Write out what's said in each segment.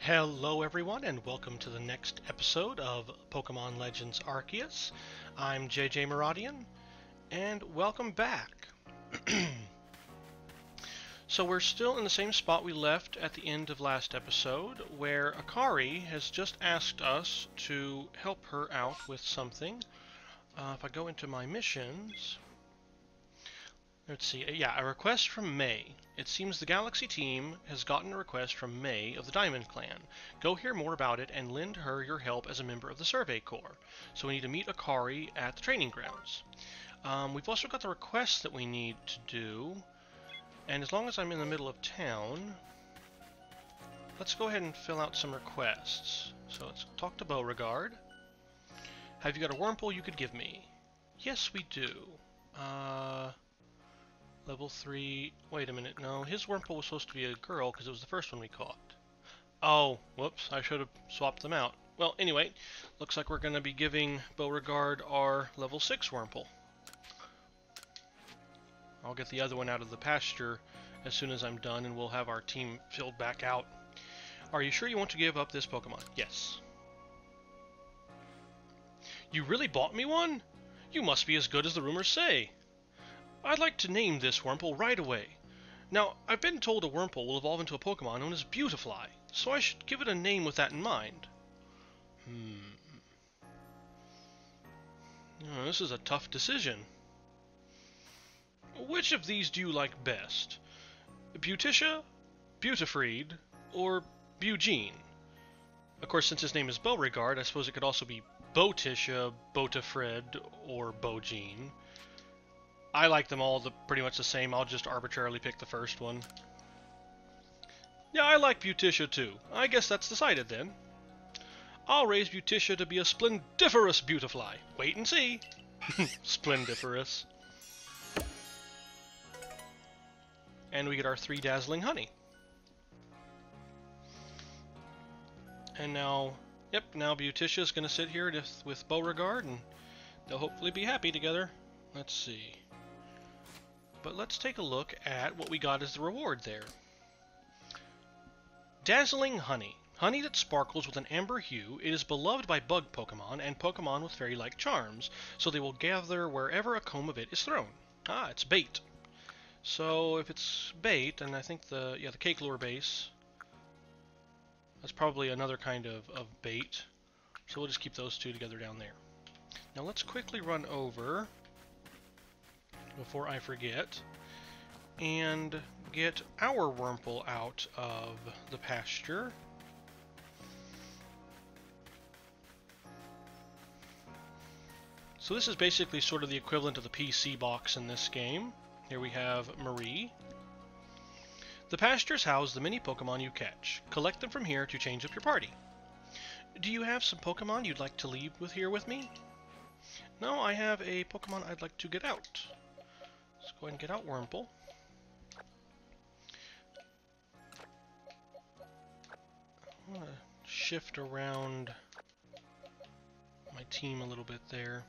Hello everyone and welcome to the next episode of Pokemon Legends Arceus. I'm JJ Muradian and welcome back. So we're still in the same spot we left at the end of last episode, where Akari has just asked us to help her out with something. If I go into my missions, let's see, yeah, a request from May. It seems the Galaxy team has gotten a request from May of the Diamond Clan. Go hear more about it and lend her your help as a member of the Survey Corps. So we need to meet Akari at the training grounds. We've also got the requests that we need to do, and as long as I'm in the middle of town, let's go ahead and fill out some requests. So let's talk to Beauregard. Have you got a Wurmple you could give me? Yes, we do. Level 3... Wait a minute, no. His Wurmple was supposed to be a girl because it was the first one we caught. Oh, whoops, I should have swapped them out. Well, anyway, looks like we're going to be giving Beauregard our level 6 Wurmple. I'll get the other one out of the pasture as soon as I'm done and we'll have our team filled back out. Are you sure you want to give up this Pokemon? Yes. You really bought me one? You must be as good as the rumors say. I'd like to name this Wurmple right away. Now, I've been told a Wurmple will evolve into a Pokemon known as Beautifly, so I should give it a name with that in mind. Oh, this is a tough decision. Which of these do you like best? Beauticia, Beautifried, or Beaugene? Of course, since his name is Beauregard, I suppose it could also be Beauticia, Beautifred, or Beaugene. I like them all pretty much the same. I'll just arbitrarily pick the first one. Yeah, I like Beauticia too. I guess that's decided then. I'll raise Beauticia to be a splendiferous Beautifly. Wait and see. Splendiferous. And we get our 3 dazzling honey. And now, yep, now Beauticia's going to sit here with Beauregard, and they'll hopefully be happy together. Let's see. But let's take a look at what we got as the reward there. Dazzling Honey. Honey that sparkles with an amber hue. It is beloved by bug Pokemon and Pokemon with fairy-like charms, so they will gather wherever a comb of it is thrown. Ah, it's bait. So if it's bait, and I think the Cake Lure base, that's probably another kind of bait. So we'll just keep those two together down there. Now let's quickly run over, before I forget, and get our Wurmple out of the pasture. So this is basically sort of the equivalent of the PC box in this game. Here we have Marie. The pastures house the mini Pokemon you catch. Collect them from here to change up your party. Do you have some Pokemon you'd like to leave here with me? No, I have a Pokemon I'd like to get out. Let's go ahead and get out Wurmple. I'm going to shift around my team a little bit there.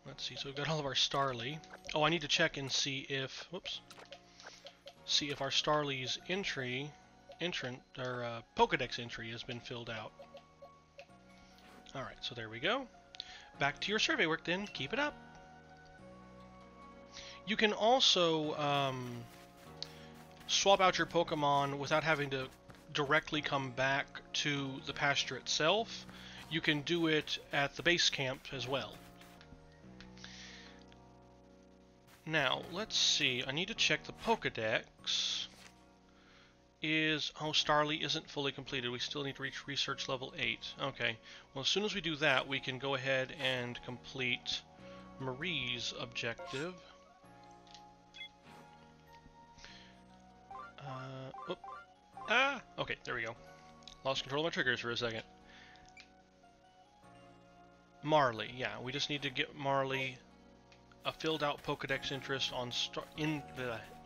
Let's see, so we've got all of our Starly. Oh, I need to check and see if, see if our Starly's Pokedex entry has been filled out. Alright, so there we go. Back to your survey work then. Keep it up. You can also swap out your Pokemon without having to directly come back to the pasture itself. You can do it at the base camp as well. Now, let's see. I need to check the Pokedex. Oh, Starly isn't fully completed. We still need to reach research level 8. Okay. Well, as soon as we do that, we can go ahead and complete Marie's objective. Okay, there we go. Lost control of my triggers for a second. Marley, yeah, we just need to get Marley a filled-out Pokedex interest on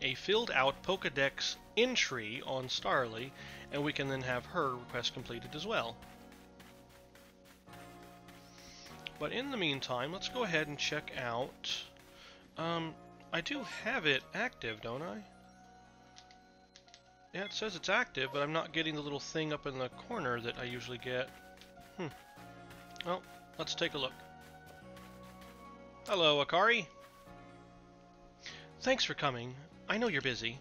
a filled-out Pokedex entry on Starly, and we can then have her request completed as well. But in the meantime, let's go ahead and check out. I do have it active, don't I? Yeah, it says it's active, but I'm not getting the little thing up in the corner that I usually get. Well, let's take a look. Hello, Akari. Thanks for coming. I know you're busy.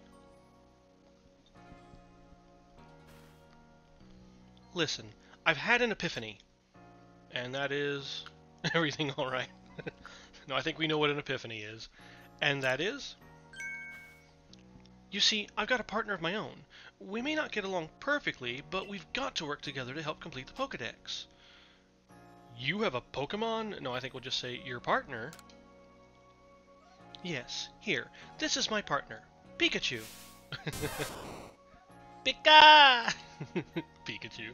Listen, I've had an epiphany. And that is... everything alright? No, I think we know what an epiphany is. And that is... You see, I've got a partner of my own. We may not get along perfectly, but we've got to work together to help complete the Pokédex. You have a Pokemon? No, I think we'll just say your partner. Yes, here. This is my partner, Pikachu. Pika! Pikachu.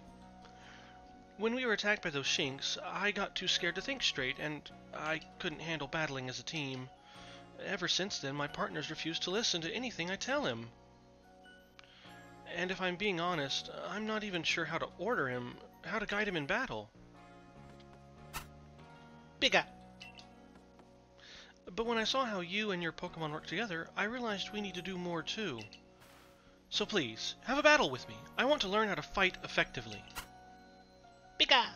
When we were attacked by those Shinx, I got too scared to think straight, and I couldn't handle battling as a team. Ever since then, my partner's refused to listen to anything I tell him. And if I'm being honest, I'm not even sure how to guide him in battle. Pika! But when I saw how you and your Pokemon work together, I realized we need to do more too. So please, have a battle with me. I want to learn how to fight effectively. Pika!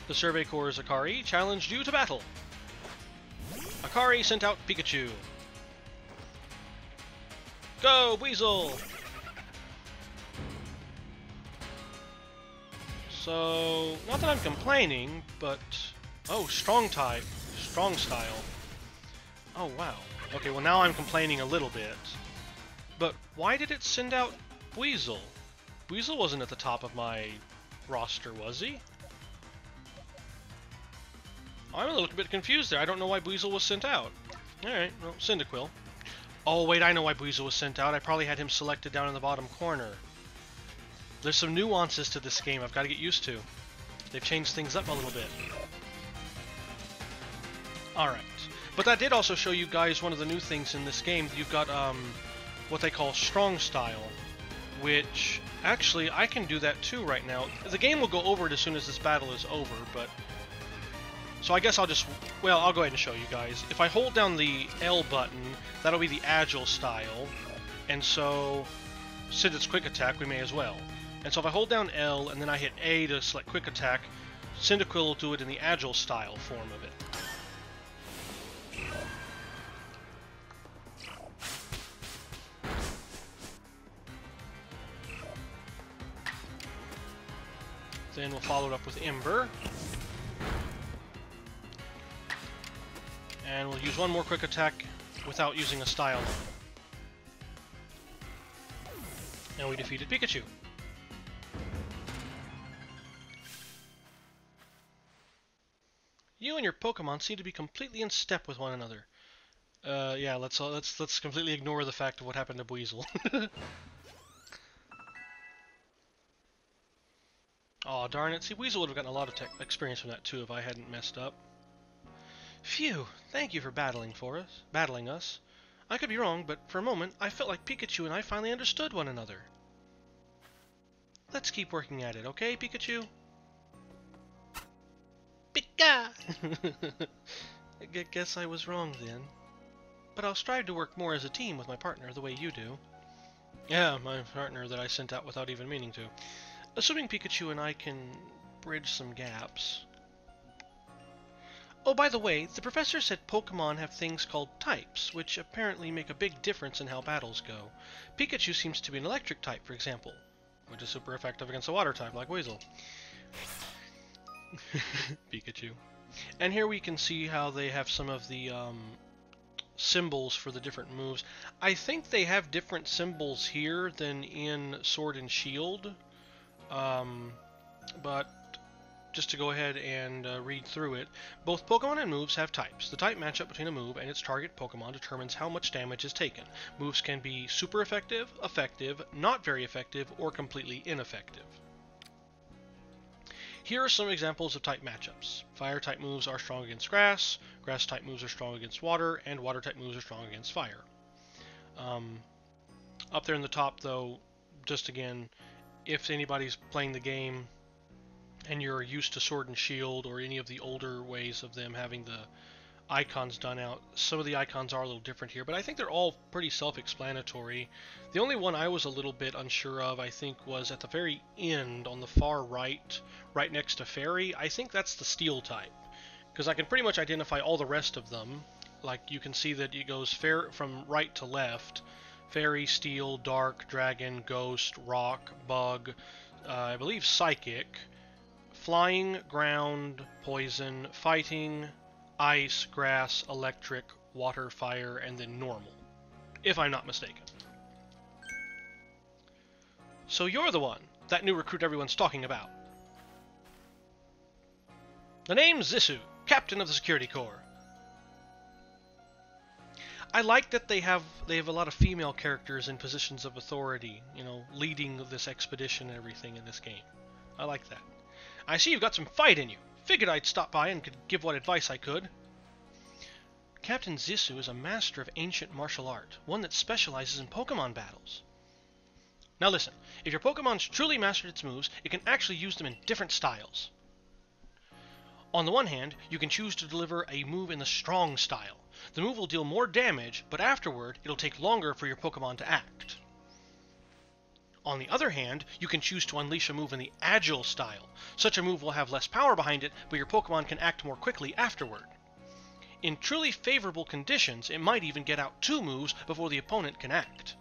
The Survey Corps' Akari challenged you to battle. Akari sent out Pikachu. Go, Weasel! So, not that I'm complaining, but... Oh, strong type. Strong style. Oh, wow. Okay, well now I'm complaining a little bit. But why did it send out Weasel? Weasel wasn't at the top of my roster, was he? I'm a little bit confused there. I don't know why Weasel was sent out. Alright, well, Cyndaquil. Oh, wait, I know why Weasel was sent out. I probably had him selected down in the bottom corner. There's some nuances to this game I've got to get used to. They've changed things up a little bit. Alright. But that did also show you guys one of the new things in this game. You've got what they call Strong Style, which actually I can do that too right now. The game will go over it as soon as this battle is over, but... So I guess I'll just... Well, I'll go ahead and show you guys. If I hold down the L button, that'll be the Agile Style. And so, since it's Quick Attack, we may as well. And so if I hold down L and then I hit A to select Quick Attack, Cyndaquil will do it in the Agile Style form of it. Then we'll follow it up with Ember. And we'll use one more Quick Attack without using a Style. And we defeated Pikachu. You and your Pokemon seem to be completely in step with one another. Yeah, let's completely ignore the fact of what happened to Weasel. Aw, darn it. See, Weasel would have gotten a lot of experience from that too if I hadn't messed up. Phew, thank you for battling us. I could be wrong, but for a moment, I felt like Pikachu and I finally understood one another. Let's keep working at it, okay, Pikachu? Pika! I guess I was wrong then. But I'll strive to work more as a team with my partner the way you do. Yeah, my partner that I sent out without even meaning to. Assuming Pikachu and I can bridge some gaps. Oh, by the way, the professor said Pokemon have things called types, which apparently make a big difference in how battles go. Pikachu seems to be an electric type, for example, which is super effective against a water type like Weasel. Pikachu. And here we can see how they have some of the symbols for the different moves. I think they have different symbols here than in Sword and Shield. But just to go ahead and read through it, both Pokemon and moves have types. The type matchup between a move and its target Pokemon determines how much damage is taken. Moves can be super effective, effective, not very effective, or completely ineffective. Here are some examples of type matchups. Fire-type moves are strong against grass, grass-type moves are strong against water, and water-type moves are strong against fire. Up there in the top, though, just again, if anybody's playing the game and you're used to Sword and Shield or any of the older ways of them having the icons done out. Some of the icons are a little different here, but I think they're all pretty self-explanatory. The only one I was a little bit unsure of, I think, was at the very end on the far right, right next to Fairy. I think that's the Steel type, because I can pretty much identify all the rest of them. Like, you can see that it goes from right to left. Fairy, Steel, Dark, Dragon, Ghost, Rock, Bug, I believe Psychic, Flying, Ground, Poison, Fighting, Ice, Grass, Electric, Water, Fire, and then Normal, if I'm not mistaken. So you're the one, that new recruit everyone's talking about. The name's Zissou, Captain of the Security Corps. I like that they have a lot of female characters in positions of authority, you know, leading this expedition and everything in this game. I like that. I see you've got some fight in you. Figured I'd stop by and could give what advice I could. Captain Zissou is a master of ancient martial art, one that specializes in Pokemon battles. Now listen, if your Pokemon's truly mastered its moves, it can actually use them in different styles. On the one hand, you can choose to deliver a move in the strong style. The move will deal more damage, but afterward, it'll take longer for your Pokemon to act. On the other hand, you can choose to unleash a move in the agile style. Such a move will have less power behind it, but your Pokemon can act more quickly afterward. In truly favorable conditions, it might even get out 2 moves before the opponent can act.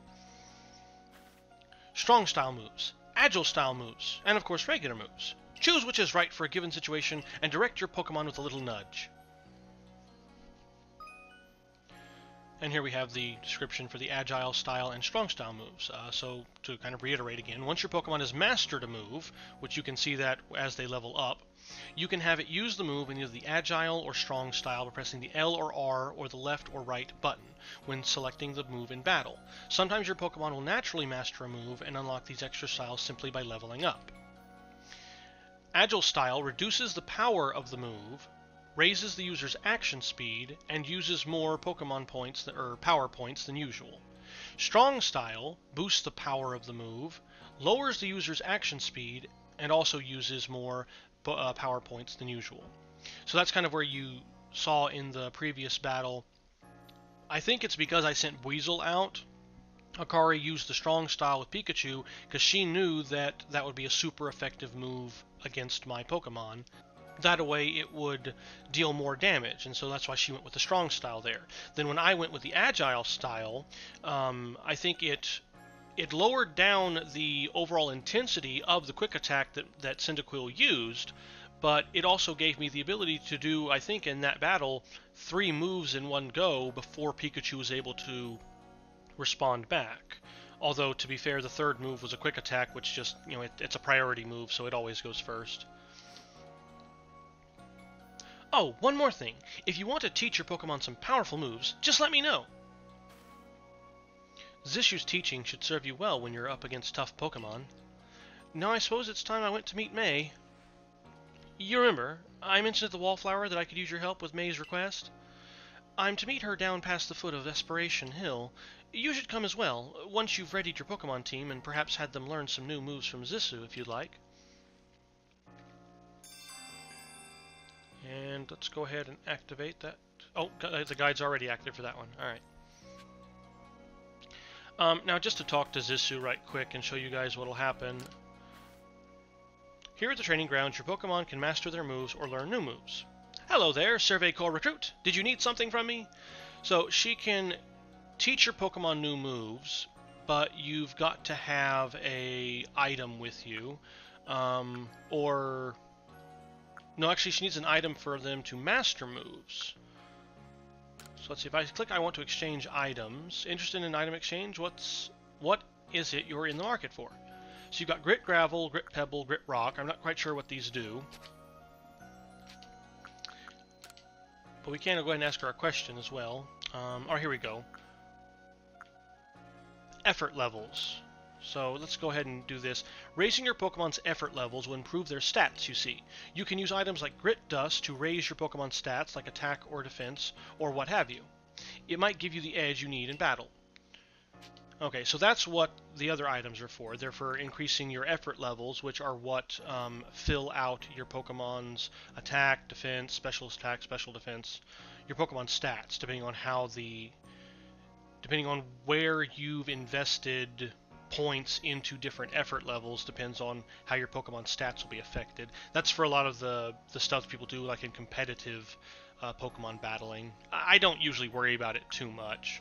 Strong style moves, agile style moves, and of course regular moves. Choose which is right for a given situation and direct your Pokemon with a little nudge. And here we have the description for the agile style and strong style moves. So to kind of reiterate again, once your Pokemon has mastered a move, which you can see that as they level up, you can have it use the move in either the agile or strong style by pressing the L or R or the left or right button when selecting the move in battle. Sometimes your Pokemon will naturally master a move and unlock these extra styles simply by leveling up. Agile style reduces the power of the move, raises the user's action speed, and uses more Pokemon points or power points than usual. Strong style boosts the power of the move, lowers the user's action speed, and also uses more power points than usual. So that's kind of where you saw in the previous battle. I think it's because I sent Weasel out. Akari used the strong style with Pikachu because she knew that that would be a super effective move against my Pokemon. That way it would deal more damage, and so that's why she went with the strong style there. Then when I went with the agile style, I think it lowered down the overall intensity of the quick attack that Cyndaquil used, but it also gave me the ability to do, I think in that battle, 3 moves in one go before Pikachu was able to respond back. Although, to be fair, the 3rd move was a quick attack, which just, you know, it's a priority move, so it always goes first. Oh, one more thing. If you want to teach your Pokemon some powerful moves, just let me know. Zissou's teaching should serve you well when you're up against tough Pokemon. Now I suppose it's time I went to meet May. You remember, I mentioned at the Wallflower that I could use your help with May's request? I'm to meet her down past the foot of Desperation Hill. You should come as well, once you've readied your Pokemon team and perhaps had them learn some new moves from Zissou if you'd like. And let's go ahead and activate that. Oh, the guide's already active for that one. Alright. Now just to talk to Zissou right quick and show you guys what'll happen. Here at the training grounds, your Pokemon can master their moves or learn new moves. Hello there, Survey Corps recruit. Did you need something from me? So she can teach your Pokemon new moves, but you've got to have a item with you, or no, actually she needs an item for them to master moves. So let's see, if I click I want to exchange items, interested in an item exchange, what is it you're in the market for? So you've got Grit Gravel, Grit Pebble, Grit Rock. I'm not quite sure what these do. But we can go ahead and ask her a question as well. Oh, here we go. Effort levels. So let's go ahead and do this. Raising your Pokemon's effort levels will improve their stats, you see. You can use items like Grit Dust to raise your Pokemon's stats, like attack or defense, or what have you. It might give you the edge you need in battle. Okay, so that's what the other items are for. They're for increasing your effort levels, which are what fill out your Pokemon's attack, defense, special attack, special defense, your Pokemon stats, depending on where you've invested points into different effort levels, depends on how your Pokemon stats will be affected. That's for a lot of the stuff people do, like in competitive Pokemon battling. I don't usually worry about it too much.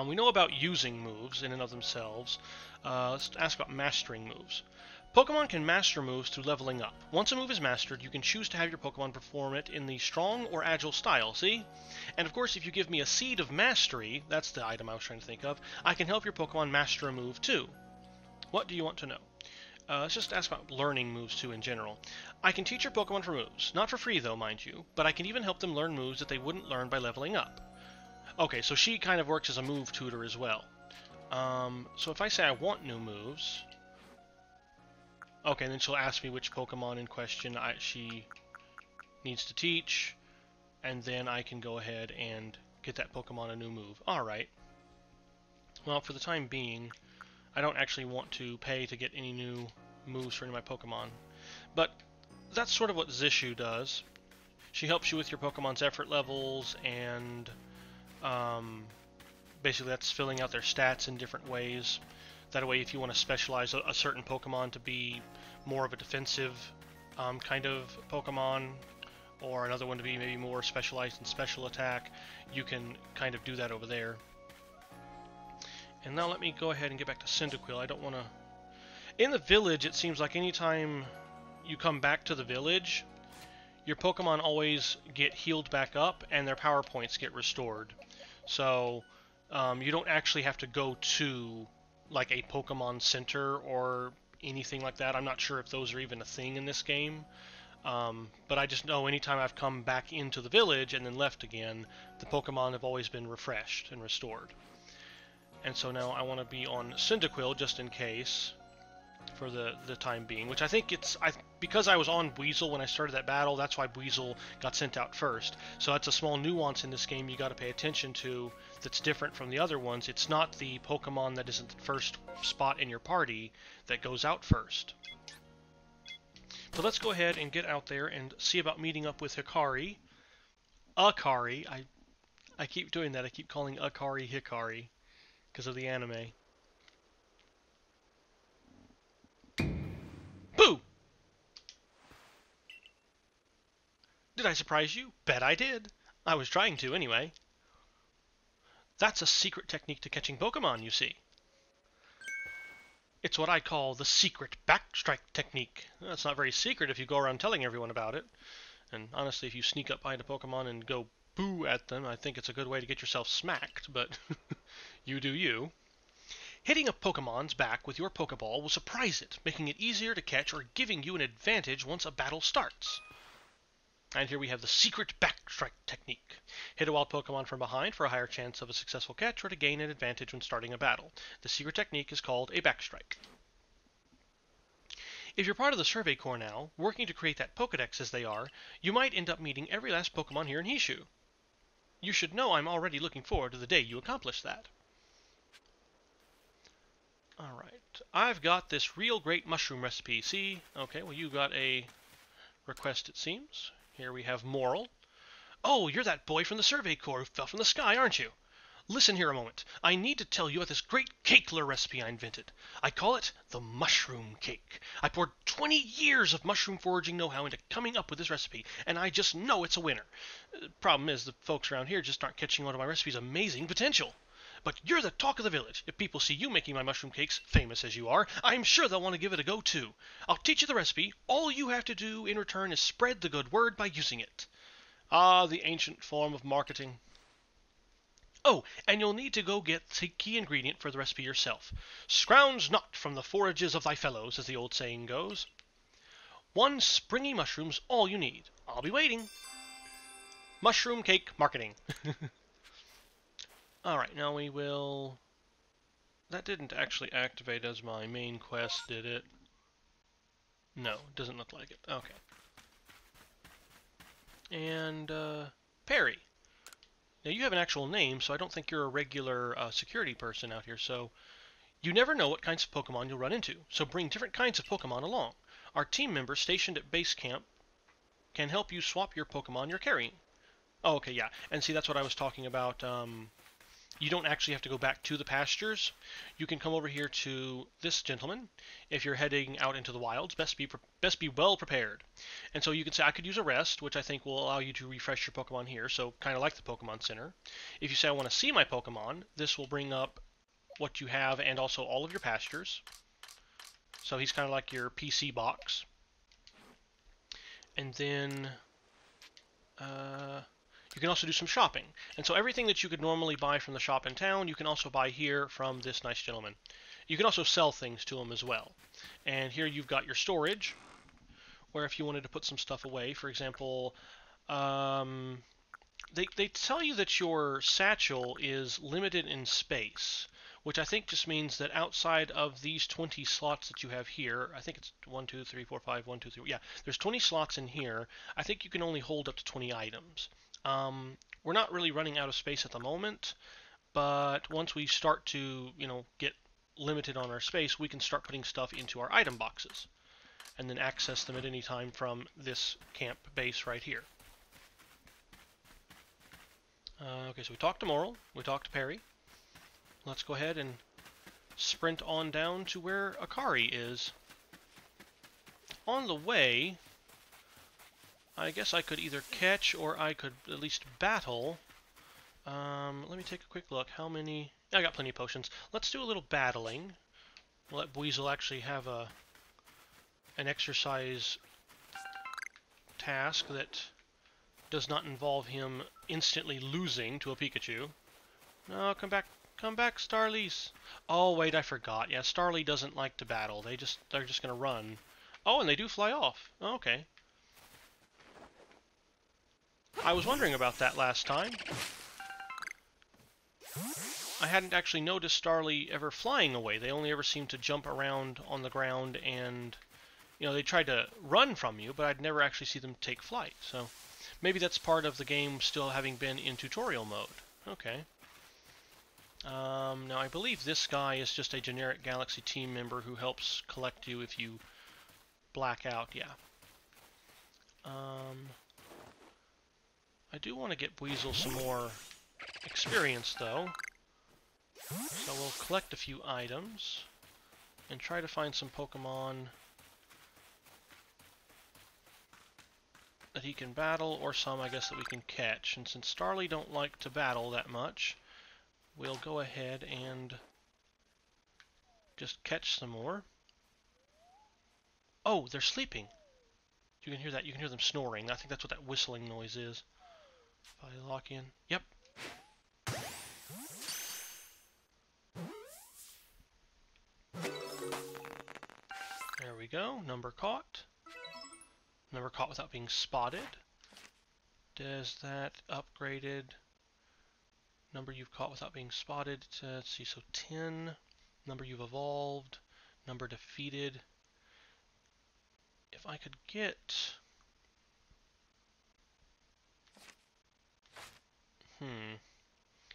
We know about using moves in and of themselves. Let's ask about mastering moves. Pokemon can master moves through leveling up. Once a move is mastered, you can choose to have your Pokemon perform it in the strong or agile style, see? And of course, if you give me a Seed of Mastery, that's the item I was trying to think of, I can help your Pokemon master a move too. What do you want to know? Let's just ask about learning moves too in general. I can teach your Pokemon for moves. Not for free though, mind you, but I can even help them learn moves that they wouldn't learn by leveling up. Okay, so she kind of works as a move tutor as well. So if I say I want new moves... Okay, and then she'll ask me which Pokemon in question she needs to teach, and then I can go ahead and get that Pokemon a new move. Alright. Well, for the time being, I don't actually want to pay to get any new moves for any of my Pokemon. But that's sort of what Zishu does. She helps you with your Pokemon's effort levels, and basically that's filling out their stats in different ways. That way, if you want to specialize a certain Pokemon to be more of a defensive kind of Pokemon, or another one to be maybe more specialized in special attack, you can kind of do that over there. And now let me go ahead and get back to Cyndaquil. I don't want to... In the village, it seems like anytime you come back to the village, your Pokemon always get healed back up, and their power points get restored. So, you don't actually have to go to like a Pokemon Center or anything like that. I'm not sure if those are even a thing in this game. But I just know anytime I've come back into the village and then left again, the Pokemon have always been refreshed and restored. And so now I want to be on Cyndaquil just in case for the time being, which I think because I was on Weasel when I started that battle, that's why Weasel got sent out first. So that's a small nuance in this game you got to pay attention to that's different from the other ones. It's not the Pokemon that is at the first spot in your party that goes out first. So let's go ahead and get out there and see about meeting up with Hikari. Akari. I keep doing that. I keep calling Akari Hikari because of the anime. Boo! Did I surprise you? Bet I did. I was trying to, anyway. That's a secret technique to catching Pokemon, you see. It's what I call the secret backstrike technique. That's not very secret if you go around telling everyone about it. And honestly, if you sneak up behind a Pokemon and go boo at them, I think it's a good way to get yourself smacked, but you do you. Hitting a Pokemon's back with your Pokeball will surprise it, making it easier to catch or giving you an advantage once a battle starts. And here we have the secret backstrike technique. Hit a wild Pokemon from behind for a higher chance of a successful catch or to gain an advantage when starting a battle. The secret technique is called a backstrike. If you're part of the Survey Corps now, working to create that Pokedex as they are, you might end up meeting every last Pokemon here in Hishu. You should know I'm already looking forward to the day you accomplish that. Alright, I've got this real great mushroom recipe. See? Okay, well you got a request it seems. Here we have Moral. Oh, you're that boy from the Survey Corps who fell from the sky, aren't you? Listen here a moment. I need to tell you about this great cakeler recipe I invented. I call it the mushroom cake. I poured 20 years of mushroom foraging know-how into coming up with this recipe, and I just know it's a winner. Problem is, the folks around here just aren't catching on to my recipe's amazing potential. But you're the talk of the village. If people see you making my mushroom cakes, famous as you are, I'm sure they'll want to give it a go too. I'll teach you the recipe. All you have to do in return is spread the good word by using it. Ah, the ancient form of marketing. Oh, and you'll need to go get the key ingredient for the recipe yourself. Scrounge not from the forages of thy fellows, as the old saying goes. 1 springy mushroom's all you need. I'll be waiting. Mushroom cake marketing. Alright, now we will... That didn't actually activate as my main quest, did it? No, it doesn't look like it. Okay. And, Perry. Now, you have an actual name, so I don't think you're a regular security person out here, so... You never know what kinds of Pokemon you'll run into, so bring different kinds of Pokemon along. Our team members stationed at base camp can help you swap your Pokemon you're carrying. Oh, okay, yeah. And see, that's what I was talking about. You don't actually have to go back to the pastures. You can come over here to this gentleman if you're heading out into the wilds. Best be well prepared. And so you can say, I could use a rest, which I think will allow you to refresh your Pokemon here. So kind of like the Pokemon Center. If you say, I want to see my Pokemon, this will bring up what you have and also all of your pastures. So he's kind of like your PC box. And then you can also do some shopping. And so everything that you could normally buy from the shop in town, you can also buy here from this nice gentleman. You can also sell things to him as well. And here you've got your storage, where if you wanted to put some stuff away, for example, they tell you that your satchel is limited in space, which I think just means that outside of these 20 slots that you have here, I think it's 1, 2, 3, 4, 5, 1, 2, 3, yeah, there's 20 slots in here. I think you can only hold up to 20 items. We're not really running out of space at the moment, but once we start to, get limited on our space, we can start putting stuff into our item boxes and then access them at any time from this camp base right here. Okay, so we talked to Moral, we talked to Perry. Let's go ahead and sprint on down to where Akari is. On the way, I guess I could either catch or I could at least battle. Let me take a quick look. How many? I got plenty of potions. Let's do a little battling. We'll let Buizel actually have an exercise task that does not involve him instantly losing to a Pikachu. No, come back, Starlies. Oh wait, I forgot. Yeah, Starly doesn't like to battle. They're just gonna run. Oh, and they do fly off. Oh, okay. I was wondering about that last time. I hadn't actually noticed Starly ever flying away. They only ever seemed to jump around on the ground and, they tried to run from you, but I'd never actually see them take flight. So maybe that's part of the game still having been in tutorial mode. Okay. Now I believe this guy is just a generic Galaxy team member who helps collect you if you black out, yeah. I do want to get Buizel some more experience, though. So we'll collect a few items and try to find some Pokemon that he can battle, or some, I guess, that we can catch. And since Starly don't like to battle that much, we'll go ahead and just catch some more. Oh, they're sleeping. You can hear that. You can hear them snoring. I think that's what that whistling noise is. If I lock in. Yep. There we go. Number caught. Number caught without being spotted. Does that upgraded? Number you've caught without being spotted. Let's see. So 10. Number you've evolved. Number defeated. If I could get...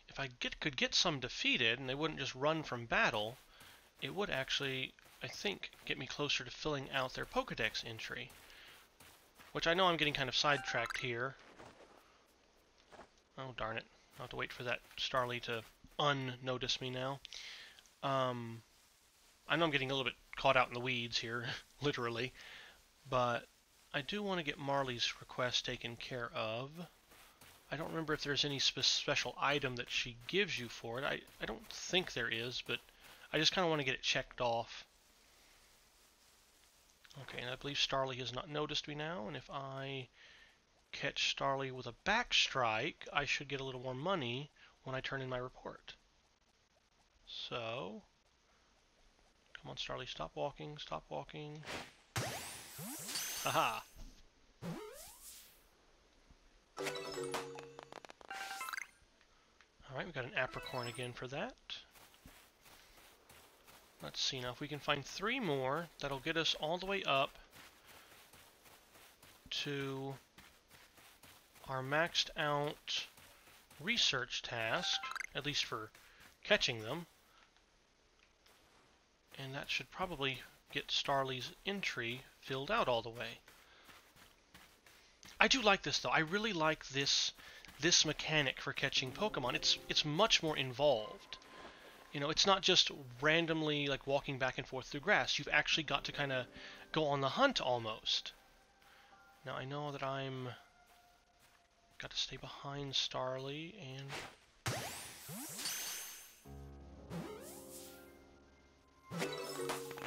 If I could get some defeated and they wouldn't just run from battle, it would actually, I think, get me closer to filling out their Pokedex entry. Which I know I'm getting kind of sidetracked here. Oh, darn it. I'll have to wait for that Starly to unnotice me now. I know I'm getting a little bit caught out in the weeds here, literally. But I do want to get Marley's request taken care of. I don't remember if there's any special item that she gives you for it. I don't think there is, but I just kind of want to get it checked off. Okay, and I believe Starly has not noticed me now, and if I catch Starly with a back strike, I should get a little more money when I turn in my report. So, come on Starly, stop walking, stop walking. Haha! Alright, we got an Apricorn again for that. Let's see now if we can find 3 more. That'll get us all the way up to our maxed out research task, at least for catching them. And that should probably get Starly's entry filled out all the way. I do like this though. I really like this mechanic for catching Pokemon. It's much more involved. You know, it's not just randomly like walking back and forth through grass. You've actually got to kind of go on the hunt almost. Now I know that I'm got to stay behind Starly and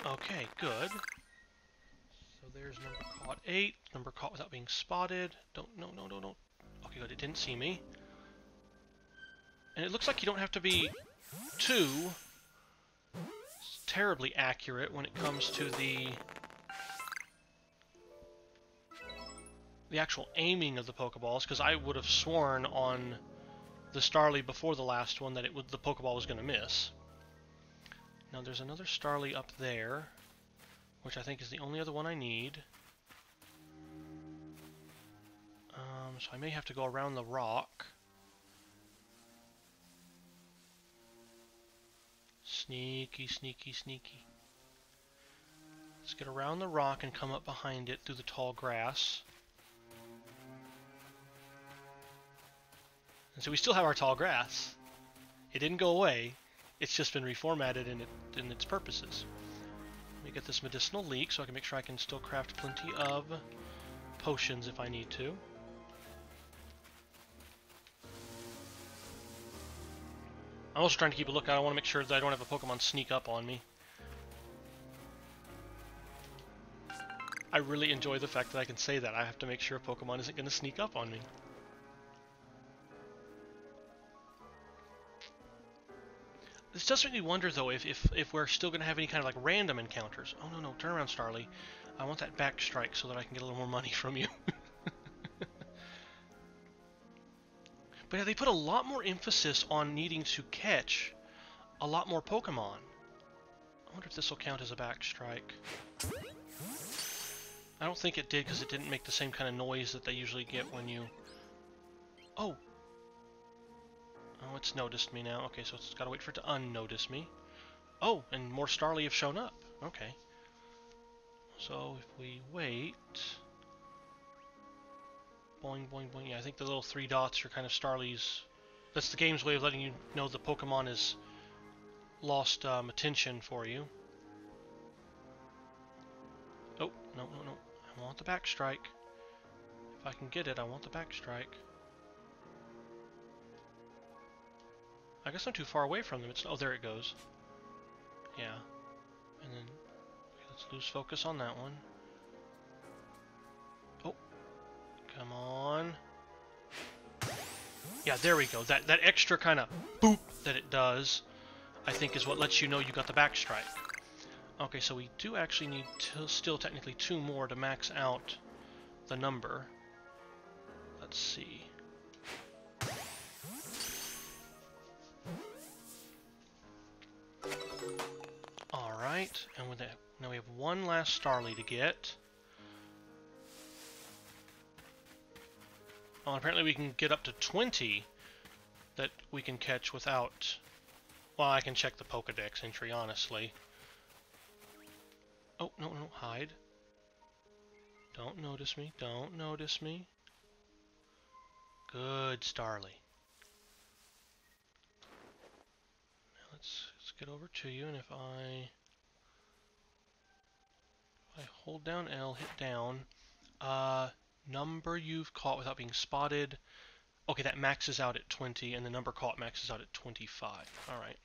okay, good. So there's number caught 8, number caught without being spotted. Don't. Okay, good, it didn't see me. And it looks like you don't have to be too terribly accurate when it comes to the actual aiming of the Pokeballs, because I would have sworn on the Starly before the last one that the Pokeball was going to miss. Now there's another Starly up there, which I think is the only other one I need. So I may have to go around the rock. Sneaky, sneaky, sneaky. Let's get around the rock and come up behind it through the tall grass. And so we still have our tall grass. It didn't go away. It's just been reformatted in its purposes. Let me get this medicinal leek so I can make sure I can still craft plenty of potions if I need to. I'm also trying to keep a lookout. I want to make sure that I don't have a Pokemon sneak up on me. I really enjoy the fact that I can say that. I have to make sure a Pokemon isn't going to sneak up on me. This does make me wonder, though, if we're still going to have any kind of like random encounters. Oh, no, turn around, Starly. I want that back strike so that I can get a little more money from you. But yeah, they put a lot more emphasis on needing to catch a lot more Pokemon. I wonder if this will count as a back strike. I don't think it did because it didn't make the same kind of noise that they usually get when you... Oh! Oh, it's noticed me now. Okay, so it's got to wait for it to unnotice me. Oh, and more Starly have shown up. Okay. So if we wait... Boing, boing, boing. Yeah, I think the little 3 dots are kind of Starly's... That's the game's way of letting you know the Pokemon has lost attention for you. Oh, no. I want the back strike. If I can get it, I want the back strike. I guess I'm too far away from them. Oh, there it goes. Yeah. And then let's lose focus on that one. Oh. Come on. Yeah, there we go. That extra kind of boop that it does, I think, is what lets you know you got the back strike. Okay, so we do actually need still technically 2 more to max out the number. Let's see. Alright, and with that, now we have 1 last Starly to get. Oh, apparently we can get up to 20 that we can catch without... Well, I can check the Pokedex entry, honestly. Oh, no, hide. Don't notice me, don't notice me. Good, Starly. Now let's get over to you, and if I hold down L, hit down, number you've caught without being spotted. Okay, that maxes out at 20, and the number caught maxes out at 25. Alright.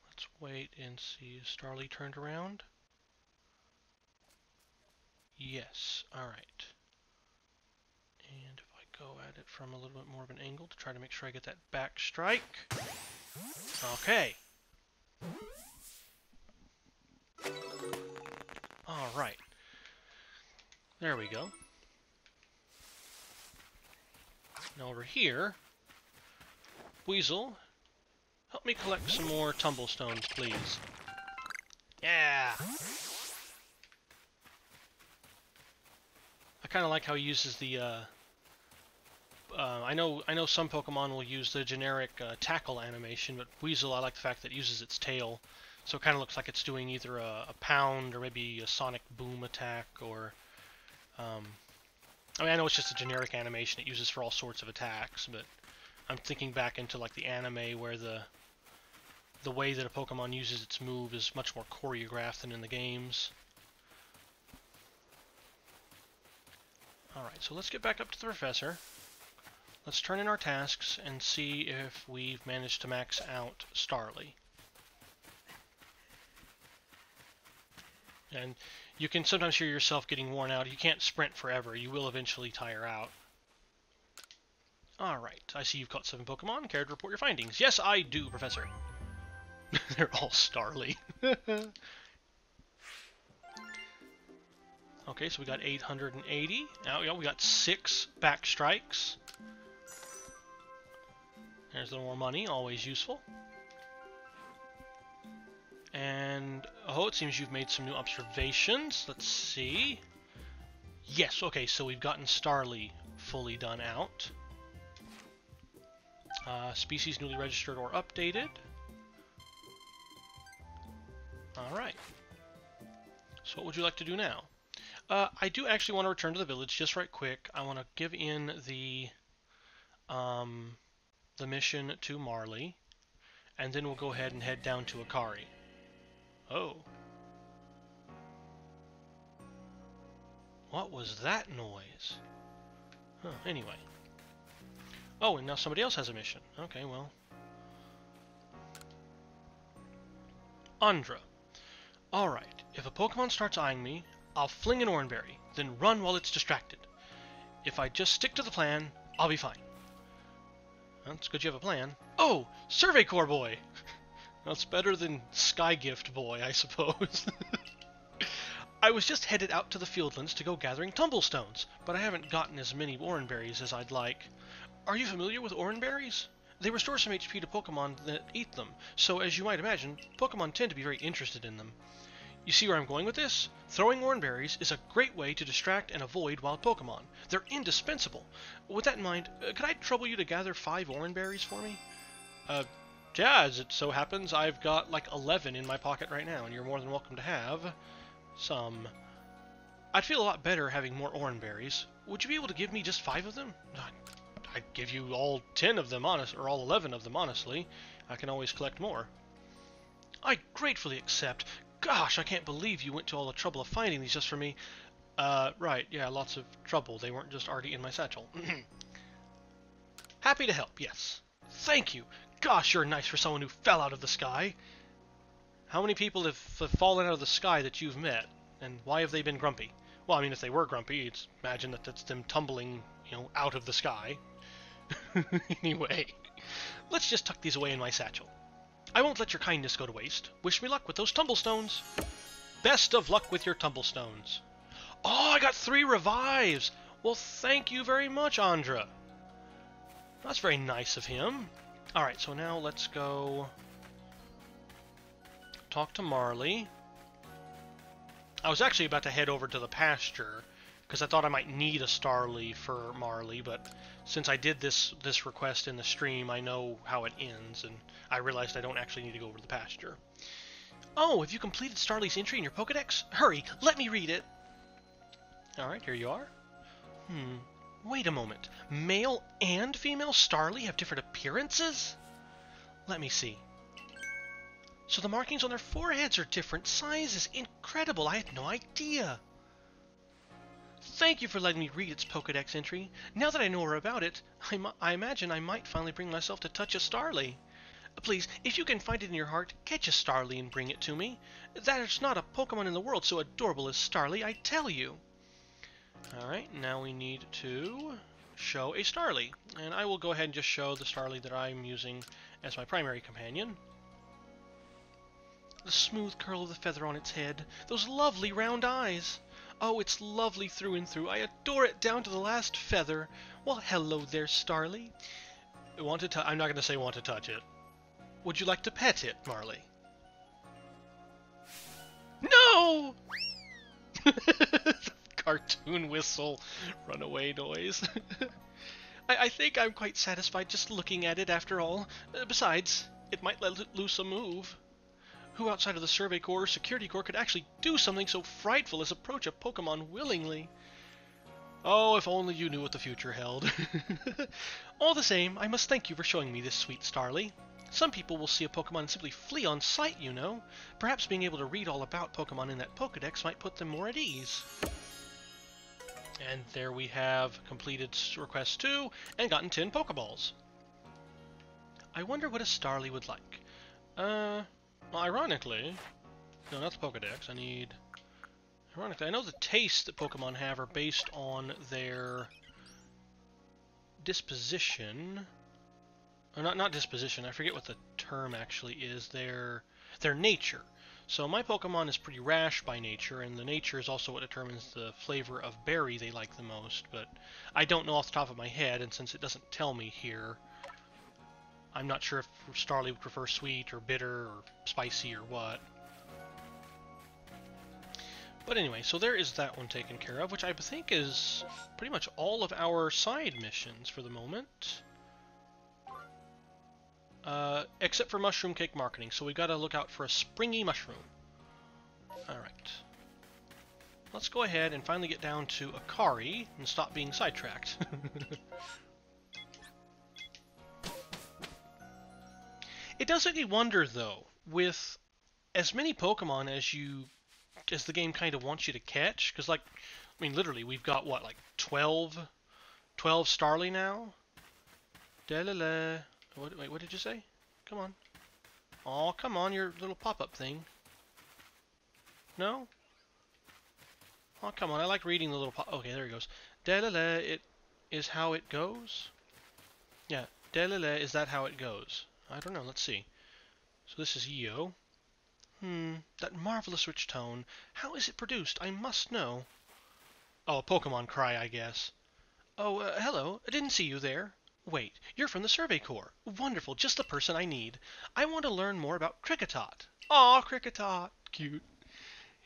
Let's wait and see. Is Starly turned around? Yes. Alright. And if I go at it from a little bit more of an angle to try to make sure I get that back strike. Okay. Alright. There we go. Now over here, Weasel, help me collect some more tumblestones, please. Yeah! I kind of like how he uses the, I know some Pokemon will use the generic tackle animation, but Weasel, I like the fact that it uses its tail. So it kind of looks like it's doing either a pound or maybe a sonic boom attack or I mean, I know it's just a generic animation it uses for all sorts of attacks, but I'm thinking back into like the anime where the way that a Pokemon uses its move is much more choreographed than in the games. Alright, so let's get back up to the Professor. Let's turn in our tasks and see if we've managed to max out Starly. And you can sometimes hear yourself getting worn out. You can't sprint forever. You will eventually tire out. Alright, I see you've caught 7 Pokemon. Care to report your findings? Yes, I do, Professor. They're all Starly. Okay, so we got 880. Now, yeah, we got 6 back strikes. There's a little more money, always useful. And, oh, it seems you've made some new observations. Let's see. Yes, okay, so we've gotten Starly fully done out. Species newly registered or updated. Alright. So what would you like to do now? I do actually want to return to the village just right quick. I want to give in the mission to Marley, and then we'll go ahead and head down to Akari. Oh. What was that noise? Huh, anyway. Oh, and now somebody else has a mission. Okay, well. Andra. Alright, if a Pokemon starts eyeing me, I'll fling an Oranberry, then run while it's distracted. If I just stick to the plan, I'll be fine. Well, it's good you have a plan. Oh! Survey Corps boy! That's better than Sky Gift boy, I suppose. I was just headed out to the Fieldlands to go gathering tumblestones, but I haven't gotten as many Oranberries as I'd like. Are you familiar with Oranberries? They restore some HP to Pokemon that eat them, so as you might imagine, Pokemon tend to be very interested in them. You see where I'm going with this? Throwing Oranberries is a great way to distract and avoid wild Pokemon. They're indispensable. With that in mind, could I trouble you to gather 5 Oranberries for me? Yeah, as it so happens, I've got like 11 in my pocket right now, and you're more than welcome to have some. I'd feel a lot better having more Oranberries. Would you be able to give me just 5 of them? I'd give you all 10 of them, or all 11 of them, honestly. I can always collect more. I gratefully accept. Gosh, I can't believe you went to all the trouble of finding these just for me. Right, yeah, lots of trouble. They weren't just already in my satchel. Happy to help, yes. Thank you. Gosh, you're nice for someone who fell out of the sky. How many people have fallen out of the sky that you've met, and why have they been grumpy? Well, I mean, if they were grumpy, it's imagine that that's them tumbling, out of the sky. Anyway, let's just tuck these away in my satchel. I won't let your kindness go to waste. Wish me luck with those tumblestones. Best of luck with your tumblestones. Oh, I got 3 revives. Well, thank you very much, Andra. That's very nice of him. Alright, so now let's go talk to Marley. I was actually about to head over to the pasture, because I thought I might need a Starly for Marley, but since I did this request in the stream, I know how it ends, and I realized I don't actually need to go over to the pasture. Oh, have you completed Starly's entry in your Pokedex? Hurry, let me read it! Alright, here you are. Wait a moment. Male and female Starly have different appearances? Let me see. So the markings on their foreheads are different sizes. Incredible, I had no idea. Thank you for letting me read its Pokedex entry. Now that I know more about it, I imagine I might finally bring myself to touch a Starly. Please, if you can find it in your heart, catch a Starly and bring it to me. There's not a Pokemon in the world so adorable as Starly, I tell you. Alright, now we need to show a Starly. And I will go ahead and just show the Starly that I'm using as my primary companion. The smooth curl of the feather on its head. Those lovely round eyes. Oh, it's lovely through and through. I adore it down to the last feather. Well, hello there, Starly. I'm not going to say want to touch it. Would you like to pet it, Marley? No! Cartoon whistle, runaway noise. I think I'm quite satisfied just looking at it after all. Besides, it might let loose a move. Who outside of the Survey Corps or Security Corps could actually do something so frightful as approach a Pokemon willingly? Oh, if only you knew what the future held. All the same, I must thank you for showing me this sweet Starly. Some people will see a Pokemon and simply flee on sight, you know. Perhaps being able to read all about Pokemon in that Pokedex might put them more at ease. And there we have completed request 2 and gotten 10 Pokeballs. I wonder what a Starly would like. Well, ironically... No, not the Pokedex. Ironically, I know the tastes that Pokemon have are based on their disposition. Or not disposition, I forget what the term actually is. Their nature. So my Pokemon is pretty rash by nature, and the nature is also what determines the flavor of berry they like the most, but I don't know off the top of my head, and since it doesn't tell me here, I'm not sure if Starly would prefer sweet or bitter or spicy or what. But anyway, so there is that one taken care of, which I think is pretty much all of our side missions for the moment. Except for Mushroom Cake Marketing, so we've got to look out for a springy mushroom. Alright. Let's go ahead and finally get down to Akari and stop being sidetracked. It does make me wonder, though, with as many Pokemon as the game kind of wants you to catch, because, like, I mean, literally, we've got, what, like 12 Starly now? Da-la-la. Wait, what did you say? Come on. Aw, come on, your little pop-up thing. No? Oh, come on, I like reading the little pop... Okay, there he goes. Da-la-la, it is how it goes? Yeah, da-la-la, is that how it goes? I don't know, let's see. So this is Eo. That marvelous rich tone. How is it produced? I must know. Oh, a Pokemon cry, I guess. Oh, hello. I didn't see you there. Wait, you're from the Survey Corps. Wonderful, just the person I need. I want to learn more about Kricketot. Aw, Kricketot. Cute.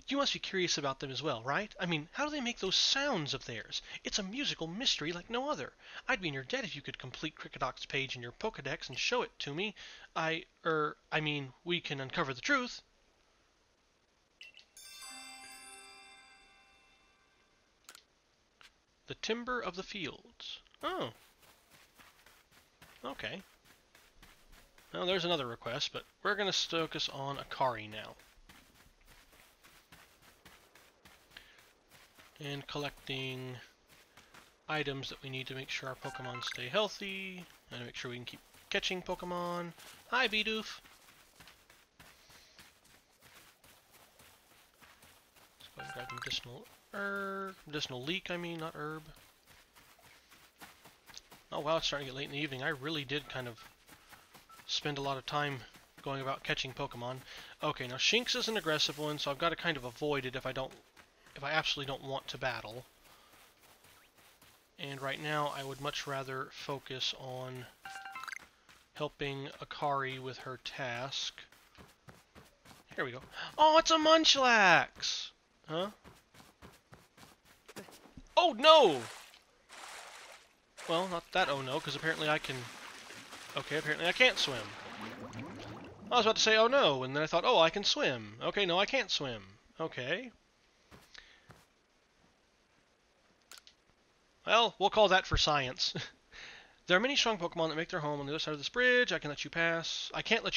You must be curious about them as well, right? I mean, how do they make those sounds of theirs? It's a musical mystery like no other. I'd be in your debt if you could complete Kricketot's page in your Pokedex and show it to me. I mean, we can uncover the truth. The Timber of the Fields. Oh. Okay. Well, there's another request, but we're going to focus on Akari now. And collecting items that we need to make sure our Pokemon stay healthy, and make sure we can keep catching Pokemon. Hi, Bidoof! Let's go ahead and grab medicinal herb. Medicinal leek, I mean, not herb. Oh wow, it's starting to get late in the evening. I really did kind of spend a lot of time going about catching Pokemon. Okay, now Shinx is an aggressive one, so I've got to kind of avoid it if I absolutely don't want to battle. And right now, I would much rather focus on helping Akari with her task. Here we go. Oh, it's a Munchlax! Huh? Oh, no! Well, not that oh no, because apparently I can... Okay, apparently I can't swim. I was about to say oh no, and then I thought, oh, I can swim. Okay, no, I can't swim. Okay. Well, we'll call that for science. There are many strong Pokemon that make their home on the other side of this bridge. I can't let you